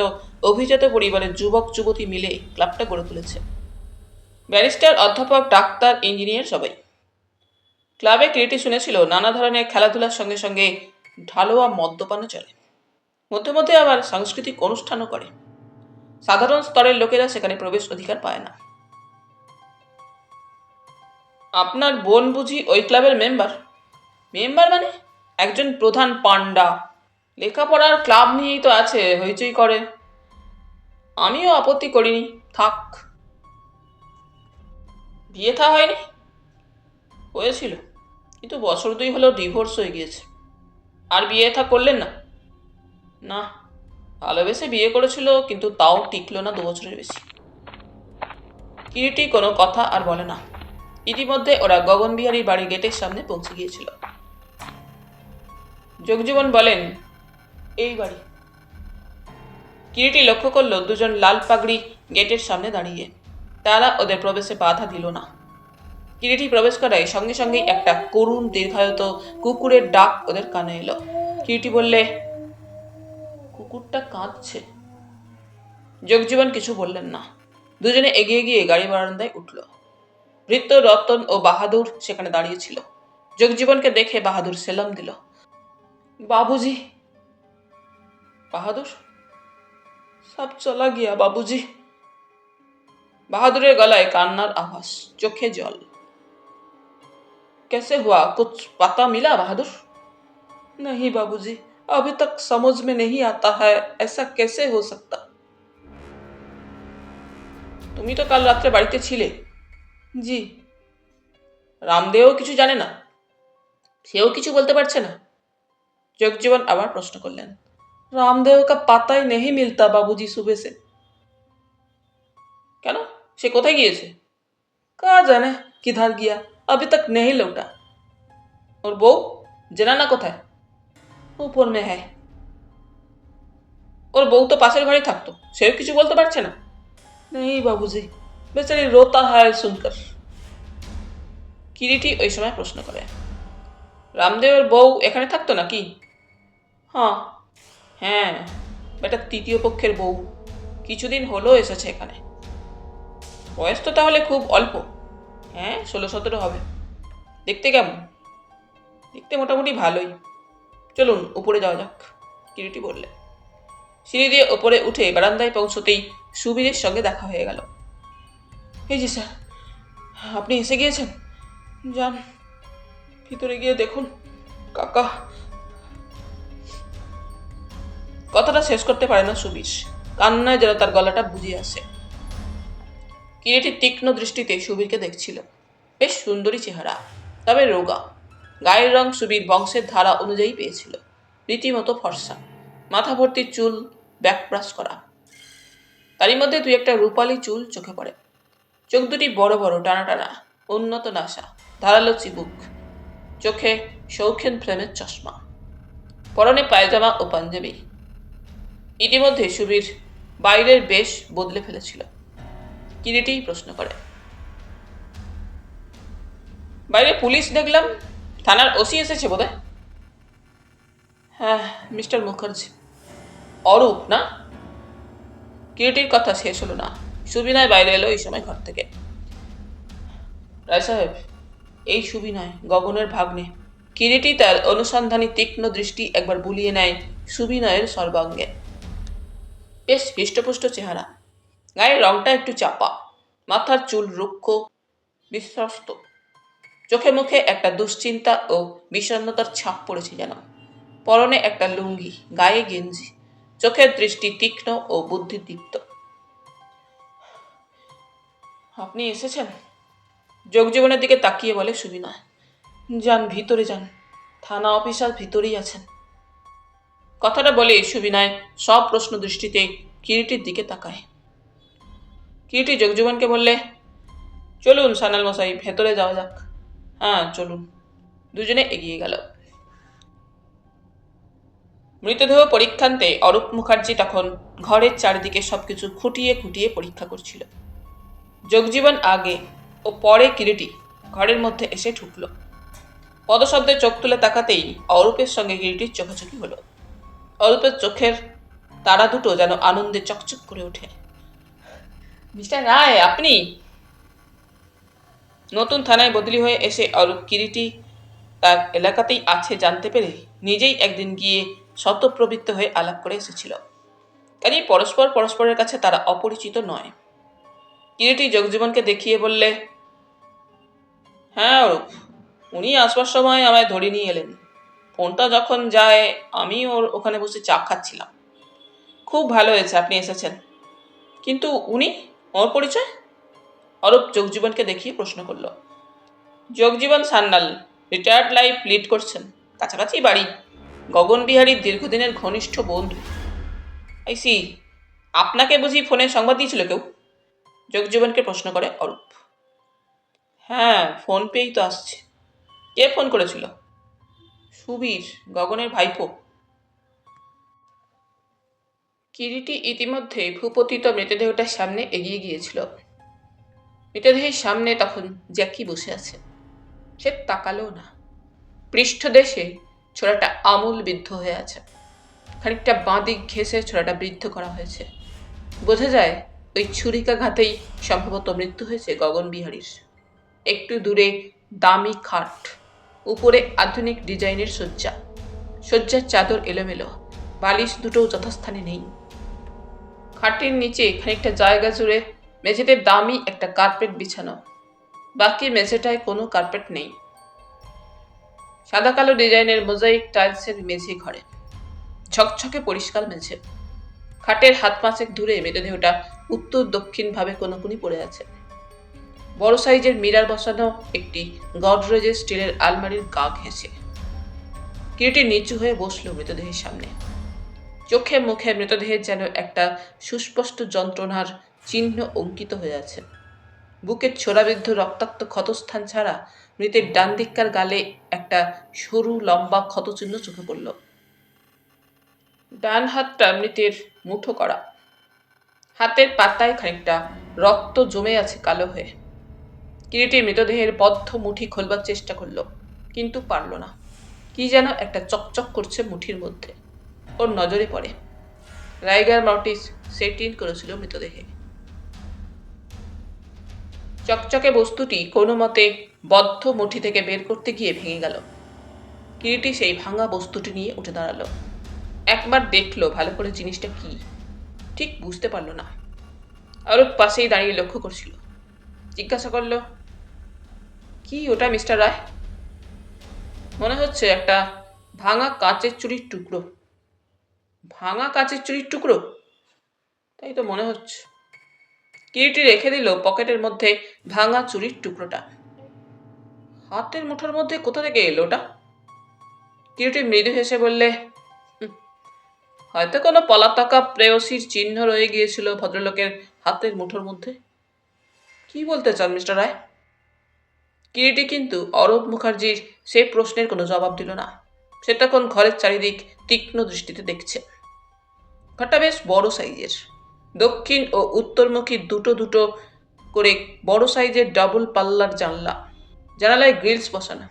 অভিজাত পরিবারের যুবক যুবতী মিলে ক্লাবটা গড়ে তুলেছে। ব্যারিস্টার, অধ্যাপক, ডাক্তার, ইঞ্জিনিয়ার সবাই। ক্লাবে কিরিটি শুনেছিল নানা ধরনের খেলাধুলার সঙ্গে সঙ্গে ঢালোয়া মদ্যপানও চলে। মধ্যে মধ্যে আবার সাংস্কৃতিক অনুষ্ঠানও করে। সাধারণ স্তরের লোকেরা সেখানে প্রবেশ অধিকার পায় না। আপনার বোন বুঝি ওই ক্লাবের মেম্বার? মেম্বার মানে? একজন প্রধান পান্ডা। লেখাপড়ার ক্লাব নিয়েই তো আছে, হইচই করে। আমিও আপত্তি করিনি, থাক। বিয়ে থা হয়নি? হয়েছিল, কিন্তু বছর 2 হলেও ডিভোর্স হয়ে গিয়েছে। আর বিয়ে থা করলেন না? না, ভালোবেসে বিয়ে করেছিল, কিন্তু তাও টিকলো না 2 বছরের বেশি। কিরিটি কোনো কথা আর বলে না। ইতিমধ্যে ওরা গগনবিহারীর বাড়ির গেটের সামনে পৌঁছে গিয়েছিল। জগজীবন বলেন, এই বাড়ি। কিরিটি লক্ষ্য করলো দুজন লাল পাগড়ি গেটের সামনে দাঁড়িয়ে। তারা ওদের প্রবেশে বাধা দিল না। কিরিটি প্রবেশ করায় সঙ্গে সঙ্গেই একটা করুণ দীর্ঘায়িত কুকুরের ডাক ওদের কানে এলো। কিরিটি বললে, কুকুরটা কাঁদছে। জগজীবন কিছু বললেন না। দুজনে এগিয়ে গিয়ে গাড়ি বারান্দায় উঠল। ভৃত্য রতন ও বাহাদুর সেখানে দাঁড়িয়েছিল। জগজীবনকে দেখে বাহাদুর সেলাম দিল। বাবুজি। বাহাদুর? সব চলা গিয়া বাবুজি। বাহাদুরের গলায় কান্নার আভাস, চোখে জল। कैसे हुआ, कुछ पता मिला बहादुर? नहीं बाबूजी, अभी तक समझ में नहीं आता है, ऐसा कैसे हो सकता? তুমি তো কাল রাত্রে বাড়িতে ছিলে। জি। রামদেও কিছু জানে না? সেও কিছু বলতে পারছে না? জগজীবন আবার প্রশ্ন করলেন। रामदेव का पता ही नहीं मिलता बाबूजी सुबह से। কেন, সে কোথায় গিয়েছে? कहा जाने किधर गया, अभी तक नहीं लौटा। ওর বউ জেনানা কোথায়? উপর মে হ্যায়। ওর বউ তো পাশের ঘরে থাকতো, সেও কিছু বলতে পারছে না? नहीं बाबूजी, बेचारी रोता है सुनकर। কিরিটি ওই সময় প্রশ্ন করে, রামদেবের বউ এখানে থাকতো নাকি? হ্যাঁ। হ্যাঁ, এটা তৃতীয় পক্ষের বউ, কিছুদিন হলো এসেছে এখানে। বয়স তো তাহলে খুব অল্প। হ্যাঁ, 16-17 হবে। দেখতে কেমন? দেখতে মোটামুটি ভালোই। চলুন উপরে যাওয়া যাক, কিরিটি বললে। সিঁড়ি দিয়ে ওপরে উঠে বারান্দায় পৌঁছতেই সুবীরের সঙ্গে দেখা হয়ে গেল। এই জি স্যার, আপনি এসে গিয়েছেন? যান ভিতরে গিয়ে দেখুন কাকা। কথাটা শেষ করতে পারে না সুবীর, কান্নায় যেন তার গলাটা বুঝিয়ে আসে। কিরিটি তীক্ষ্ণ দৃষ্টিতে সুবীরকে দেখছিল। বেশ সুন্দরী চেহারা, তবে রোগা। গায়ের রং সুবীর বংশের ধারা অনুযায়ী পেয়েছিল, রীতিমতো ফর্সা। মাথা ভর্তি চুল ব্যাকব্রাশ করা, তারই মধ্যে 2-একটা রূপালী চুল চোখে পড়ে। চোখ দুটি বড় বড়, টানা টানা, উন্নত নাসা, ধারালো চিবুক, চোখে শৌখিন ফ্রেমের চশমা, পরনে পায়জামা ও পাঞ্জাবি। ইতিমধ্যে সুবীর বাইরের বেশ বদলে ফেলেছিল। কিরিটি প্রশ্ন করে, বাইরে পুলিশ দেখলাম, থানার ওসি এসেছে বোধহয়? হ্যাঁ, মিস্টার মুখার্জি। অরূপ না? কিরিটির কথা শেষ হলো না, সুবিনয় বাইরে এলো এই সময় ঘর থেকে। রায় সাহেব, এই সুবিনয় গগনের ভাগ্নে। কিরিটি তার অনুসন্ধানী তীক্ষ্ণ দৃষ্টি একবার বুলিয়ে নেয় সুবিনয়ের সর্বাঙ্গে। বেশ হৃষ্টপুষ্ট চেহারা, গায়ের রংটা একটু চাপা, মাথার চুল রুক্ষ বিশ্বস্ত, চোখে মুখে একটা দুশ্চিন্তা ও বিষণ্ণতার ছাপ পড়েছে যেন। পরনে একটা লুঙ্গি, গায়ে গেঞ্জি, চোখের দৃষ্টি তীক্ষ্ণ ও বুদ্ধিদীপ্ত। আপনি এসেছেন? জগজীবনের দিকে তাকিয়ে বলে সুবিনয়। যান ভিতরে যান, থানা অফিসার ভিতরেই আছেন। কথাটা বলে সুবিনয় সব প্রশ্ন দৃষ্টিতে কিরিটির দিকে তাকায়। কিরিটি জগজীবনকে বললে, চলুন সানাল মশাই, ভেতরে যাওয়া যাক। হ্যাঁ চলুন। দুজনে এগিয়ে গেল। মৃতদেহ পরীক্ষান্তে অরূপ মুখার্জি তখন ঘরের চারিদিকে সবকিছু খুঁটিয়ে খুঁটিয়ে পরীক্ষা করছিল। জগজীবন আগে ও পরে কিরিটি ঘরের মধ্যে এসে ঢুকল। পদশব্দে চোখ তুলে তাকাতেই অরূপের সঙ্গে কিরিটির চোখাচোখি হলো। অরূপের চোখের তারা দুটো যেন আনন্দে চকচক করে ওঠে। মিস্টার রায়, আপনি? নতুন থানায় বদলি হয়ে এসে অরূপ কিরিটি তার এলাকাতেই আছে জানতে পেরে নিজেই একদিন গিয়ে স্বতঃপ্রবৃত্ত হয়ে আলাপ করে এসেছিল। কাজেই পরস্পর পরস্পরের কাছে তারা অপরিচিত নয়। কিরিটি জগজীবনকে দেখিয়ে বললে, হ্যাঁ অরূপ, উনি আসবার সময় আমায় ধরে নিয়ে এলেন। ফোনটা যখন যায় আমি ওখানে বসে চা খাচ্ছিলাম। খুব ভালো হয়েছে আপনি এসেছেন। কিন্তু উনি, ওর পরিচয়? অরূপ জগজীবনকে দেখিয়ে প্রশ্ন করল। Jagjivan Sanyal, retired life lead করছেন, কাছাকাছি বাড়ি, গগনবিহারীর দীর্ঘদিনের ঘনিষ্ঠ বন্ধু। আই সি, আপনাকে বুঝি ফোনে সংবাদ দিয়েছিল কেউ? জগজীবনকে প্রশ্ন করে অরূপ। হ্যাঁ, ফোন পেয়েই তো আসছে। কে ফোন করেছিল? সুবীর, গগনের ভাইপো। কিরিটি ইতিমধ্যে ভূপতিত মৃতদেহটার সামনে এগিয়ে গিয়েছিল। মৃতদেহের সামনে তখন জ্যাকি বসে আছে। সে তাকালো না। পৃষ্ঠদেশে ছোড়াটা আমূল বিদ্ধ হয়ে আছে। খানিকটা বাঁদিক ঘেঁষে ছোড়াটা বৃদ্ধ করা হয়েছে। বোঝা যায় ওই ছুরিকাঘাতেই সম্ভবত মৃত্যু হয়েছে গগনবিহারীর। একটু দূরে দামি খাট, উপরে আধুনিক ডিজাইনের শয্যা। শয্যার চাদর এলোমেলো, বালিশ দুটোও যথাস্থানে নেই। খাটের নিচে খানিকটা জায়গা জুড়ে মেঝেতে দামি একটা কার্পেট বিছানো, বাকি মেঝেটায় কোনো কার্পেট নেই। সাদা কালো ডিজাইনের মোজাইক টাইলসের মেঝে ঘরে, ঝকঝকে পরিষ্কার মেঝে। খাটের হাত পাঁচেক দূরে মৃতদেহটা উত্তর দক্ষিণ ভাবে কোনোকুনি পড়ে আছে। বড় সাইজের মিরার বসানো একটি গডরেজের স্টিলের আলমারির গা ঘেঁষে। কিরিটি নিচু হয়ে বসলো মৃতদেহের সামনে। চোখে মুখে মৃতদেহের যেন একটা সুস্পষ্ট যন্ত্রণার চিহ্ন অঙ্কিত হয়ে আছে। বুকের ছোড়াবিদ্ধ রক্তাক্ত ক্ষতস্থান ছাড়া মৃতের ডান দিককার গালে একটা সরু লম্বা ক্ষতচিহ্ন চোখে পড়ল। ডান হাতটা মৃতের মুঠো করা, হাতের পাতায় খানিকটা রক্ত জমে আছে কালো হয়ে। কিরিটি মৃতদেহের বদ্ধ মুঠি খোলবার চেষ্টা করলো, কিন্তু পারল না। কি যেন একটা চকচক করছে মুঠির মধ্যে। ওর নজরে পড়ে রাইগার মর্টিস সেট ইন করেছিল মৃতদেহে। চকচকে বস্তুটি কোনো মতে বদ্ধ মুঠি থেকে বের করতে গিয়ে ভেঙে গেল। কিরিটি সেই ভাঙা বস্তুটি নিয়ে উঠে দাঁড়ালো। একবার দেখলো ভালো করে জিনিসটা কি, ঠিক বুঝতে পারল না। অরূপ পাশেই দাঁড়িয়ে লক্ষ্য করছিল। জিজ্ঞাসা করলো, কি ওটা মিস্টার রায়? মনে হচ্ছে একটা ভাঙা কাঁচের চুরির টুকরো। ভাঙা কাঁচের চুরির টুকরো? তাই তো মনে হচ্ছে। কিরিটি রেখে দিল পকেটের মধ্যে ভাঙা চুরির টুকরোটা। হাতের মুঠোর মধ্যে কোথা থেকে এলো ওটা? কিরিটি মৃদু হেসে বললে, হয়তো কোনো পলাতকা প্রেয়সীর চিহ্ন রয়ে গিয়েছিল ভদ্রলোকের হাতের মুঠোর মধ্যে। কি বলতে চান মিস্টার রায়? কিরিটি কিন্তু অরূপ মুখার্জির সে প্রশ্নের কোনো জবাব দিল না। সে তখন ঘরের চারিদিক তীক্ষ্ণ দৃষ্টিতে দেখছে। ঘরটা বেশ বড় সাইজের। দক্ষিণ ও উত্তরমুখী দুটো দুটো করে বড় সাইজের ডাবল পাল্লার জানলা, জানালায় গ্রিলস বসানো।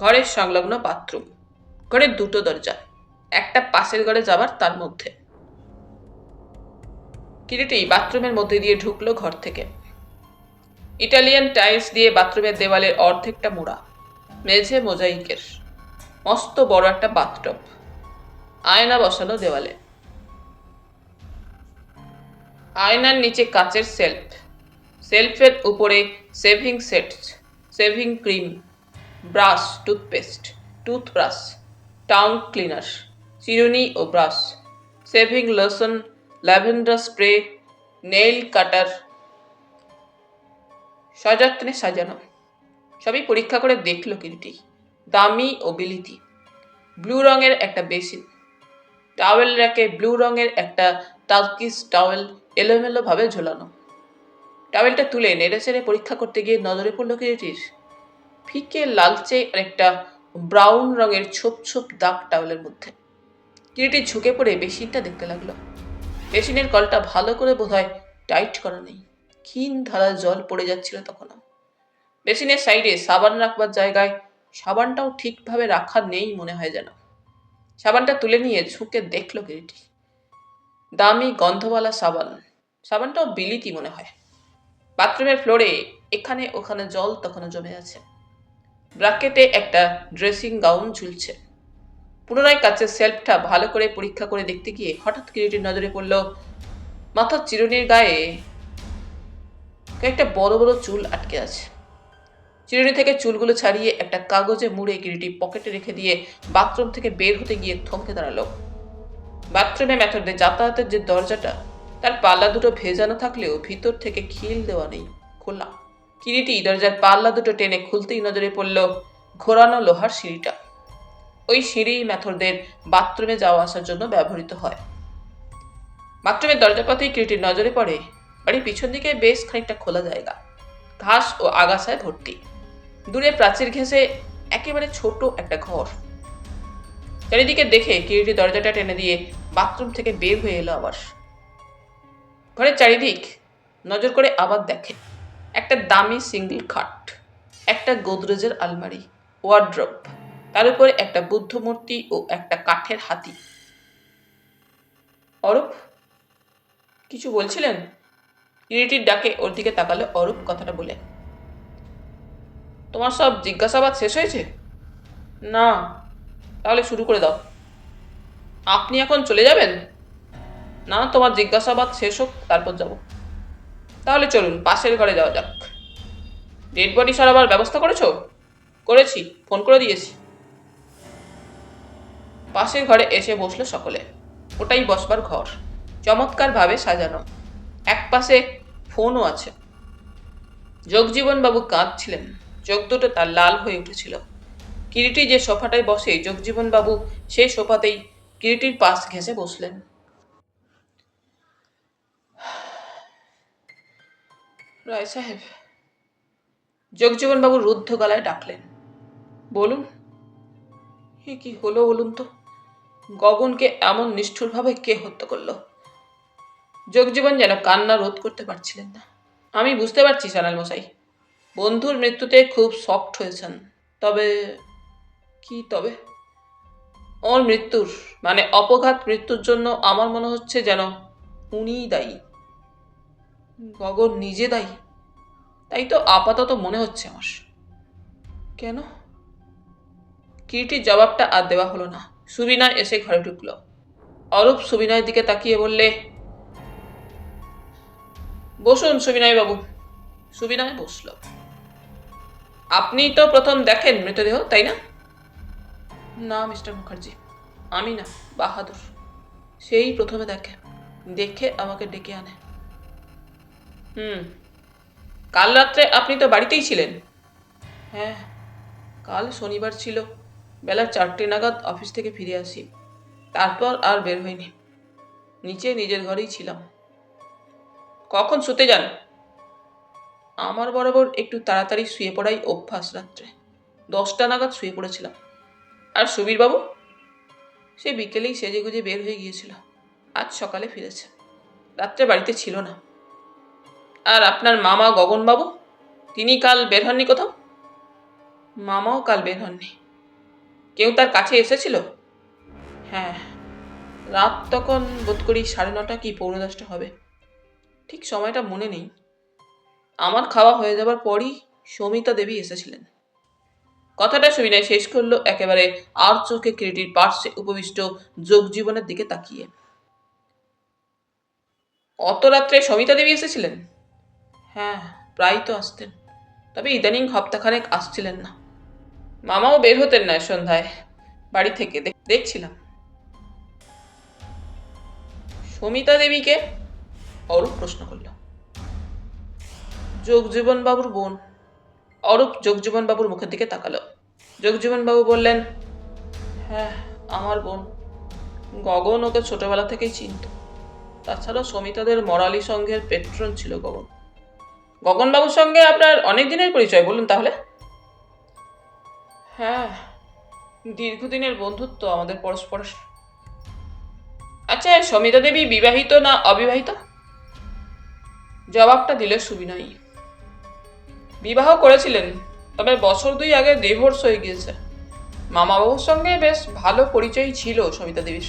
ঘরের সংলগ্ন বাথরুম। ঘরের দুটো দরজা, একটা পাশের ঘরে যাবার তার মধ্যে। কিরিটি বাথরুমের মধ্যে দিয়ে ঢুকলো ঘর থেকে। ইটালিয়ান টাইলস দিয়ে বাথরুমের দেওয়ালের অর্ধেকটা মোড়া, মেঝে মোজাইকের। মস্ত বড় একটা বাথটব, আয়না বসানো দেওয়ালে। আয়নার নিচে কাচের সেলফ, সেলফের উপরে shaving sets, shaving cream, brush, toothpaste, toothbrush, tongue cleaner, চিরুনি ও brush, shaving lotion, lavender spray, nail cutter, সযত্নে সাজানো। সবই পরীক্ষা করে দেখলো কিরিটি। দামি ও বিলিতি। ব্লু রঙের একটা বেসিন, টাওয়েল র্যাকে ব্লু রঙের একটা টার্কিশ টাওয়েল এলোমেলো ভাবে ঝোলানো। টাওয়েলটা তুলে নেড়ে চেড়ে পরীক্ষা করতে গিয়ে নজরে পড়লো কিরিটির ফিকে লালচে আর একটা ব্রাউন রঙের ছোপ ছোপ দাগ টাওয়েলের মধ্যে। কিরিটি ঝুঁকে পড়ে বেসিনটা দেখতে লাগলো। বেসিনের কলটা ভালো করে বোধহয় টাইট করা নেই, ক্ষীণ ধারা জল পড়ে যাচ্ছিল তখনও। বেসিনের সাইডে সাবান রাখবার জায়গায় সাবানটাও ঠিকভাবে রাখা নেই মনে হয় যেন। সাবানটা তুলে নিয়ে ঝুঁকে দেখলো কিরিটি। দামি গন্ধওয়ালা সাবান, সাবানটাও বিলিতি মনে হয়। বাথরুমের ফ্লোরে এখানে ওখানে জল তখনও জমে আছে। ব্রাকেটে একটা ড্রেসিং গাউন ঝুলছে। পুনরায় কাচের সেলফটা ভালো করে পরীক্ষা করে দেখতে গিয়ে হঠাৎ কিরিটির নজরে পড়ল মাথার চিরুনির গায়ে কয়েকটা বড় বড় চুল আটকে আছে। চিরুনি থেকে চুলগুলো ছাড়িয়ে একটা কাগজে মুড়ে কিরিটি পকেটে রেখে দিয়ে বাথরুম থেকে বের হতে গিয়ে থমকে দাঁড়ালো। বাথরুমে মেথডদের যাতায়াতের যে দরজাটা, তার পাল্লা দুটো ভেজানো থাকলেও ভিতর থেকে খিল দেওয়া নেই, খোলা। কিরিটি দরজার পাল্লা দুটো টেনে খুলতেই নজরে পড়ল ঘোরানো লোহার সিঁড়িটা। ওই সিঁড়ি মেথডদের বাথরুমে যাওয়া আসার জন্য ব্যবহৃত হয়। বাথরুমের দরজাপাতেই কিরিটির নজরে পড়ে বাড়ির পিছন দিকে বেশ খানিকটা খোলা জায়গা, ঘাস ও আগাছায় ভর্তি। দূরে প্রাচীর ঘেঁষে একেবারে ছোট একটা ঘর। চারিদিকে দেখে কিরিটি দরজাটা টেনে দিয়ে বাথরুম থেকে বের হয়ে এলো আবার। ঘরের চারিদিক নজর করে আবার দেখে একটা দামি সিঙ্গেল খাট, একটা গোদরেজের আলমারি, ওয়ার্ড্রোব, তার উপরে একটা বুদ্ধ মূর্তি ও একটা কাঠের হাতি। অরূপ, কিছু বলছিলেন? কিরিটির ডাকে ওর দিকে তাকালো অরূপ কথাটা বলে। তোমার সব জিজ্ঞাসাবাদ শেষ হয়েছে? না। তাহলে শুরু করে দাও। আপনি এখন চলে যাবেন? না, তোমার জিজ্ঞাসাবাদ শেষ হোক তারপর যাব। তাহলে চলুন পাশের ঘরে যাওয়া যাক। ডেড বডি সরাবার ব্যবস্থা করেছো? করেছি, ফোন করে দিয়েছি। পাশের ঘরে এসে বসলো সকলে। ওটাই বসবার ঘর, চমৎকারভাবে সাজানো। এক পাশে ফোনও আছে। জগজীবনবাবু কাঁদছিলেন, চোখ দুটো তার লাল হয়ে উঠেছিল। কিরিটি যে সোফাটায় বসে জগজীবনবাবু সেই সোফাতেই কিরিটির পাশ ঘেঁষে বসলেন। রায় সাহেব, জগজীবনবাবু রুদ্ধ গলায় ডাকলেন। বলুন। এ কি হলো বলুন তো? গগনকে এমন নিষ্ঠুরভাবে কে হত্যা করলো? জগজীবন যেন কান্না রোধ করতে পারছিলেন না। আমি বুঝতে পারছি সানাল মশাই, বন্ধুর মৃত্যুতে খুব শকড হয়েছেন। তবে কি তবে? ওর মৃত্যুর মানে অপঘাত মৃত্যুর জন্য আমার মনে হচ্ছে যেন উনিই দায়ী। গগন নিজে দায়ী? তাই তো আপাতত মনে হচ্ছে আমার। কেন? কিরিটির জবাবটা আর দেওয়া হলো না। সুবিনয় এসে ঘরে ঢুকল। অরূপ সুবিনয়ের দিকে তাকিয়ে বললে, বসুন সুবিনয় বাবু। সুবিনয় বসল। আপনি তো প্রথম দেখেন মৃতদেহ, তাই না? না মিস্টার মুখার্জি, আমি না, বাহাদুর। সেই প্রথমে দেখে আমাকে ডেকে আনে। কাল রাত্রে আপনি তো বাড়িতেই ছিলেন? হ্যাঁ, কাল শনিবার ছিল, বেলা 4টে নাগাদ অফিস থেকে ফিরে আসি। তারপর আর বের হইনি, নিচে নিজের ঘরেই ছিলাম। কখন শুতে যান? আমার বরাবর একটু তাড়াতাড়ি শুয়ে পড়াই অভ্যাস। রাত্রে 10টা নাগাদ শুয়ে পড়েছিলাম। আর সুবীরবাবু? সে বিকেলেই সেজেগুজে বের হয়ে গিয়েছিল, আজ সকালে ফিরেছে, রাত্রে বাড়িতে ছিল না। আর আপনার মামা গগনবাবু, তিনি কাল বের হননি কোথাও? মামাও কাল বের হননি। কেউ তার কাছে এসেছিল? হ্যাঁ, রাত তখন বোধ করি 9:30 কি 9:45 হবে, ঠিক সময়টা মনে নেই। আমার খাওয়া হয়ে যাবার পরই সমিতা দেবী এসেছিলেন। কথাটা সুবিনয় শেষ করলো একেবারে আর চোখে কিরিটির পার্শ্বে উপবিষ্ট যোগজীবনের দিকে তাকিয়ে। অত রাত্রে সমিতা দেবী এসেছিলেন? হ্যাঁ, প্রায় তো আসতেন, তবে ইদানিং হপ্তাখানেক আসছিলেন না। মামাও বের হতেন না সন্ধ্যায় বাড়ি থেকে, দেখছিলাম। সমিতা দেবীকে? অরূপ প্রশ্ন করল। জগজীবনবাবুর বোন। অরূপ জগজীবনবাবুর মুখের দিকে তাকালো। জগজীবনবাবু বললেন, হ্যাঁ, আমার বোন। গগন ওকে ছোটবেলা থেকেই চিনত। তাছাড়া সমিতাদের মরালি সংঘের পেট্রন ছিল গগন। গগনবাবুর সঙ্গে আপনার অনেক দিনের পরিচয় বলুন তাহলে? হ্যাঁ, দীর্ঘদিনের বন্ধুত্ব আমাদের পরস্পরের। আচ্ছা, সমিতা দেবী বিবাহিত না অবিবাহিত? জবাবটা দিল সুবিনয়। বিবাহ করেছিলেন, তবে বছর 2 আগে ডিভোর্স হয়ে গিয়েছে। মামাবাবুর সঙ্গে বেশ ভালো পরিচয় ছিল সমিতা দেবীর।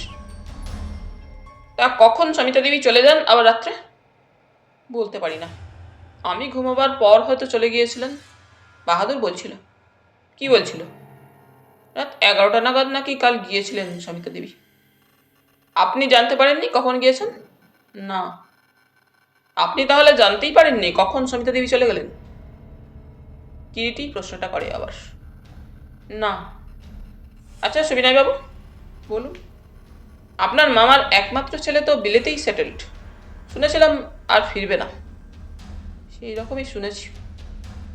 তা কখন সমিতা দেবী চলে যান আবার রাত্রে? বলতে পারি না, আমি ঘুমোবার পর হয়তো চলে গিয়েছিলেন। বাহাদুর বলছিল। কি বলছিল? রাত 11টা নাগাদ নাকি কাল গিয়েছিলেন সমিতা দেবী। আপনি জানতে পারেননি কখন গিয়েছেন? না। আপনি তাহলে জানতেই পারেননি কখন সমিতা দেবী চলে গেলেন? কিরিটি প্রশ্নটা করে আবার। না। আচ্ছা সুবিনয় বাবু, বলুন। আপনার মামার একমাত্র ছেলে তো বিলেতেই সেটেলড, শুনেছিলাম আর ফিরবে না। সেই রকমই শুনেছি।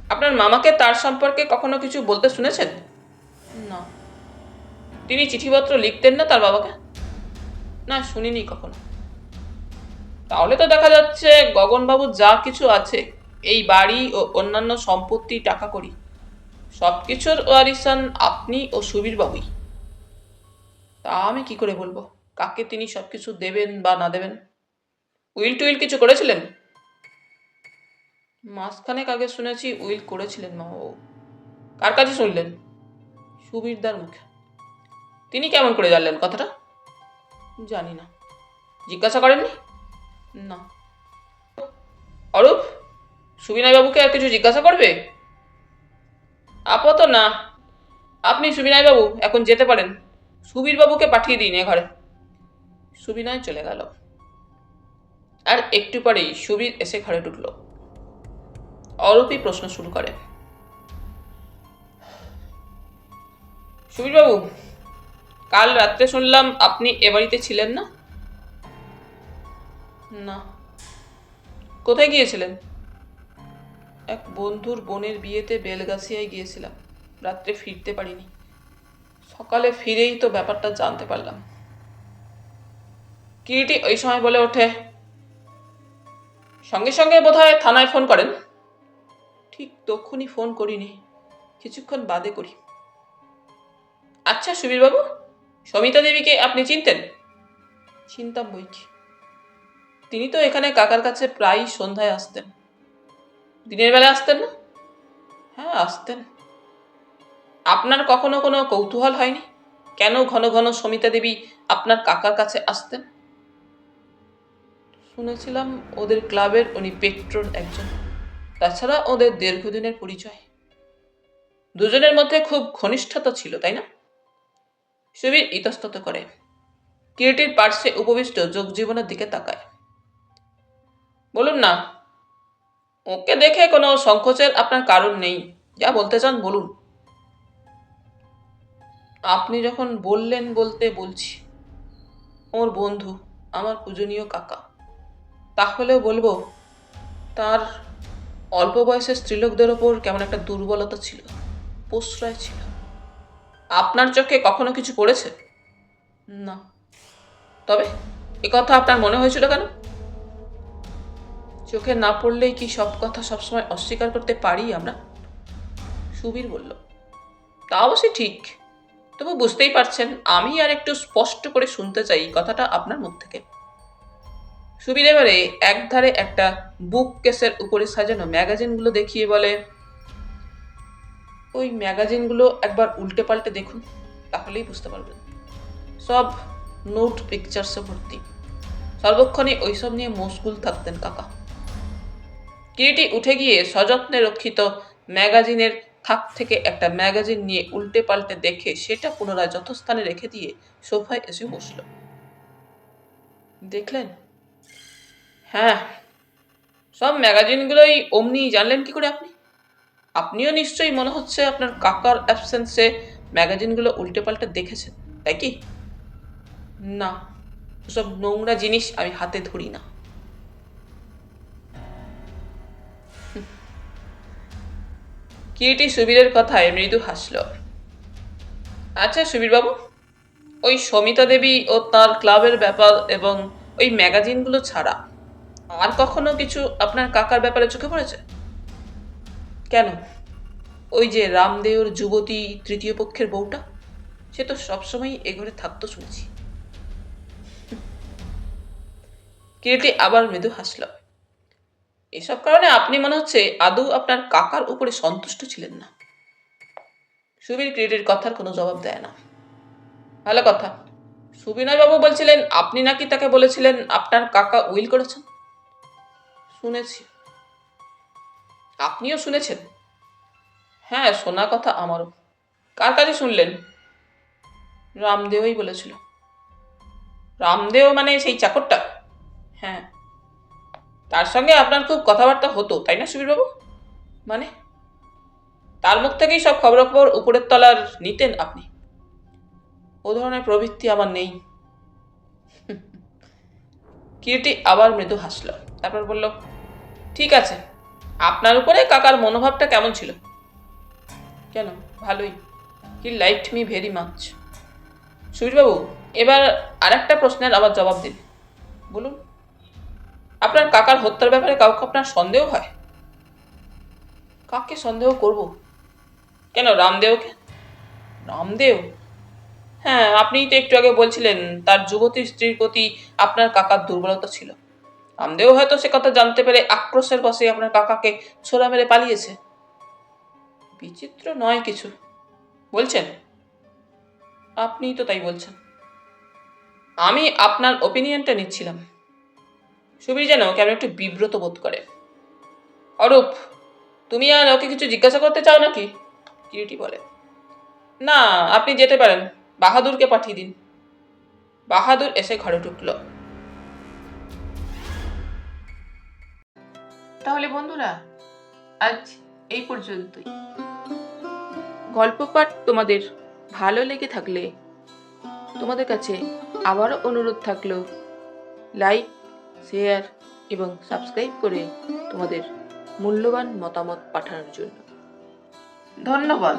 আপনার মামাকে তার সম্পর্কে কখনো কিছু বলতে শুনেছেন? না। তিনি চিঠিপত্র লিখতেন না তার বাবাকে? না, শুনিনি কখনো। তাহলে তো দেখা যাচ্ছে গগনবাবুর যা কিছু আছে, এই বাড়ি ও অন্যান্য সম্পত্তি, টাকা কড়ি, সবকিছুর ওয়ারিসান আপনি ও সুবীর বাবুই। তা আমি কি করে বলবো কাকে তিনি সবকিছু দেবেন বা না দেবেন? উইল টুইল কিছু করেছিলেন? মাসখানেক আগে শুনেছি উইল করেছিলেন মামাবাবু। কার কাছে শুনলেন? সুবীরদার মুখে। তিনি কেমন করে জানলেন কথাটা? জানি না। জিজ্ঞাসা করেননি? না। অরূপ, সুবিনয় বাবুকে আর কিছু জিজ্ঞাসা করবে? আপাতত না। আপনি সুবিনয় বাবু এখন যেতে পারেন। সুবীর বাবুকে পাঠিয়ে দিন এ ঘরে। সুবিনয় চলে গেল। আর একটু পরেই সুবীর এসে ঘরে ঢুকল। অরূপই প্রশ্ন শুরু করে। সুবীর বাবু, কাল রাত্রে শুনলাম আপনি এ বাড়িতে ছিলেন না? না। কোথায় গিয়েছিলেন? এক বন্ধুর বোনের বিয়েতে বেলগাছিয়ায় গিয়েছিলাম। রাত্রে ফিরতে পারিনি। সকালে ফিরেই তো ব্যাপারটা জানতে পারলাম। কিরিটি ওই সময় বলে ওঠে, সঙ্গে সঙ্গে বোধহয় থানায় ফোন করেন? ঠিক তক্ষুনি ফোন করিনি, কিছুক্ষণ বাদে করি। আচ্ছা সুবীর বাবু, সমিতা দেবীকে আপনি চিনতেন? চিনতাম বই কি। তিনি তো এখানে কাকার কাছে প্রায়ই সন্ধ্যায় আসতেন। দিনের বেলা আসতেন না? হ্যাঁ, আসতেন। আপনার কখনো কোনো কৌতূহল হয়নি কেন ঘন ঘন সমিতা দেবী আপনার কাকার কাছে আসতেন? শুনেছিলাম ওদের ক্লাবের উনি পেট্রন একজন। তাছাড়া ওদের দীর্ঘদিনের পরিচয়। দুজনের মধ্যে খুব ঘনিষ্ঠতা ছিল, তাই না? সুবীর ইতস্তত করে। কিরিটির পার্শ্বে উপবিষ্ট যোগজীবনের দিকে তাকায়। বলুন না। ওকে দেখে কোনো সংকোচের আপনার কারণ নেই। যা বলতে চান বলুন। আপনি যখন বললেন বলতে বলছি। ওর বন্ধু, আমার পূজনীয় কাকা। তাহলেও বলবো, তার অল্প বয়সের স্ত্রীলোকদের ওপর কেমন একটা দুর্বলতা ছিল, প্রশ্রয় ছিল। আপনার চোখে কখনো কিছু পড়েছে? না। তবে কথা আপনার মনে হয়েছিল কেন? চোখে না পড়লেই কি সব কথা সবসময় অস্বীকার করতে পারি আমরা? সুবীর বলল, তা অবশ্যই ঠিক। তবু বুঝতেই পারছেন আমি আর একটু স্পষ্ট করে শুনতে চাই কথাটা আপনার মুখ থেকে। সুবীর এবারে একধারে একটা বুক কেসের উপরে সাজানো ম্যাগাজিনগুলো দেখিয়ে বলে, ওই ম্যাগাজিনগুলো একবার উল্টে পাল্টে দেখুন, তাহলেই বুঝতে পারবেন। সব নোট পিকচার্সে ভর্তি। সর্বক্ষণে ওইসব নিয়ে মশগুল থাকতেন কাকা। কিরিটি উঠে গিয়ে সযত্নে রক্ষিত ম্যাগাজিনের থাক থেকে একটা ম্যাগাজিন নিয়ে উল্টে পাল্টে দেখে সেটা পুনরায় যথাস্থানে রেখে দিয়ে সোফায় এসে বসল। দেখলেন? হ্যাঁ। সব ম্যাগাজিনগুলোই অমনি জানলেন কি করে আপনি? আপনিও নিশ্চয়ই মনে হচ্ছে আপনার কাকার অ্যাবসেন্সে ম্যাগাজিনগুলো উল্টে পাল্টে দেখেছেন, তাই কি? না, সব নোংরা জিনিস আমি হাতে ধরি না। কিরিটি সুবীরের কথায় মৃদু হাসল। আচ্ছা সুবীর বাবু, ওই সমিতা দেবী ও তার ক্লাবের ব্যাপার এবং ওই ম্যাগাজিনগুলো ছাড়া আর কখনো কিছু আপনার কাকার ব্যাপারে চোখে পড়েছে? কেন? ওই যে রামদেওর যুবতী তৃতীয় পক্ষের বউটা, সে তো সবসময় এ ঘরে থাকতো শুনছি। কিরিটি আবার মৃদু হাসল। এসব কারণে আপনি মনে হচ্ছে আদৌ আপনার কাকার উপরে সন্তুষ্ট ছিলেন না। সুবীর কিরিটির কথার কোনো জবাব দেয় না। ভালো কথা। সুবিনয় বাবু বলছিলেন আপনি নাকি তাকে বলেছিলেন আপনার কাকা উইল করেছেন? শুনেছি। আপনিও শুনেছেন? হ্যাঁ, শোনা কথা আমারও। কার কাছে শুনলেন? রামদেওই বলেছিল। রামদেও মানে সেই চাকরটা? হ্যাঁ। তার সঙ্গে আপনার খুব কথাবার্তা হতো তাই না সুবীরবাবু? মানে তার মুখ থেকেই সব খবরাখবর উপরের তলার নিতেন আপনি? ও ধরনের প্রবৃত্তি আমার নেই। কিরীটি আবার মৃদু হাসল, তারপর বলল, ঠিক আছে, আপনার উপরে কাকার মনোভাবটা কেমন ছিল? কেন, ভালোই। He liked me very much. সুবীরবাবু, এবার আর একটা প্রশ্নের আবার জবাব দিন। বলুন। আপনার কাকার হত্যার ব্যাপারে কাউকে আপনার সন্দেহ হয়? কাকে সন্দেহ করব? কেন, রামদেওকে? রামদেও? হ্যাঁ, আপনিই তো একটু আগে বলছিলেন তার যুবতী স্ত্রীর প্রতি আপনার কাকার দুর্বলতা ছিল। রামদেও হয়তো সে কথা জানতে পেরে আক্রোশের বশে আপনার কাকাকে ছোড়া মেরে পালিয়েছে। বিচিত্র নয় কিছু। বলছেন? আপনিই তো তাই বলছেন। আমি আপনার ওপিনিয়নটা নিচ্ছিলাম। সুবীর যেন কেমন একটু বিব্রত বোধ করে। অরূপ, তুমি আর ওকে কিছু জিজ্ঞাসা করতে চাও নাকি? কিরিটি বলে। না, আপনি যেতে পারেন। বাহাদুরকে পাঠিয়ে দিন। বাহাদুর এসে ঘরে ঢুকল। তাহলে বন্ধুরা, আজ এই পর্যন্তই। গল্প পাঠ তোমাদের ভালো লেগে থাকলে তোমাদের কাছে আবারও অনুরোধ থাকলো, লাইক, শেয়ার এবং সাবস্ক্রাইব করে তোমাদের মূল্যবান মতামত পাঠানোর জন্য। ধন্যবাদ।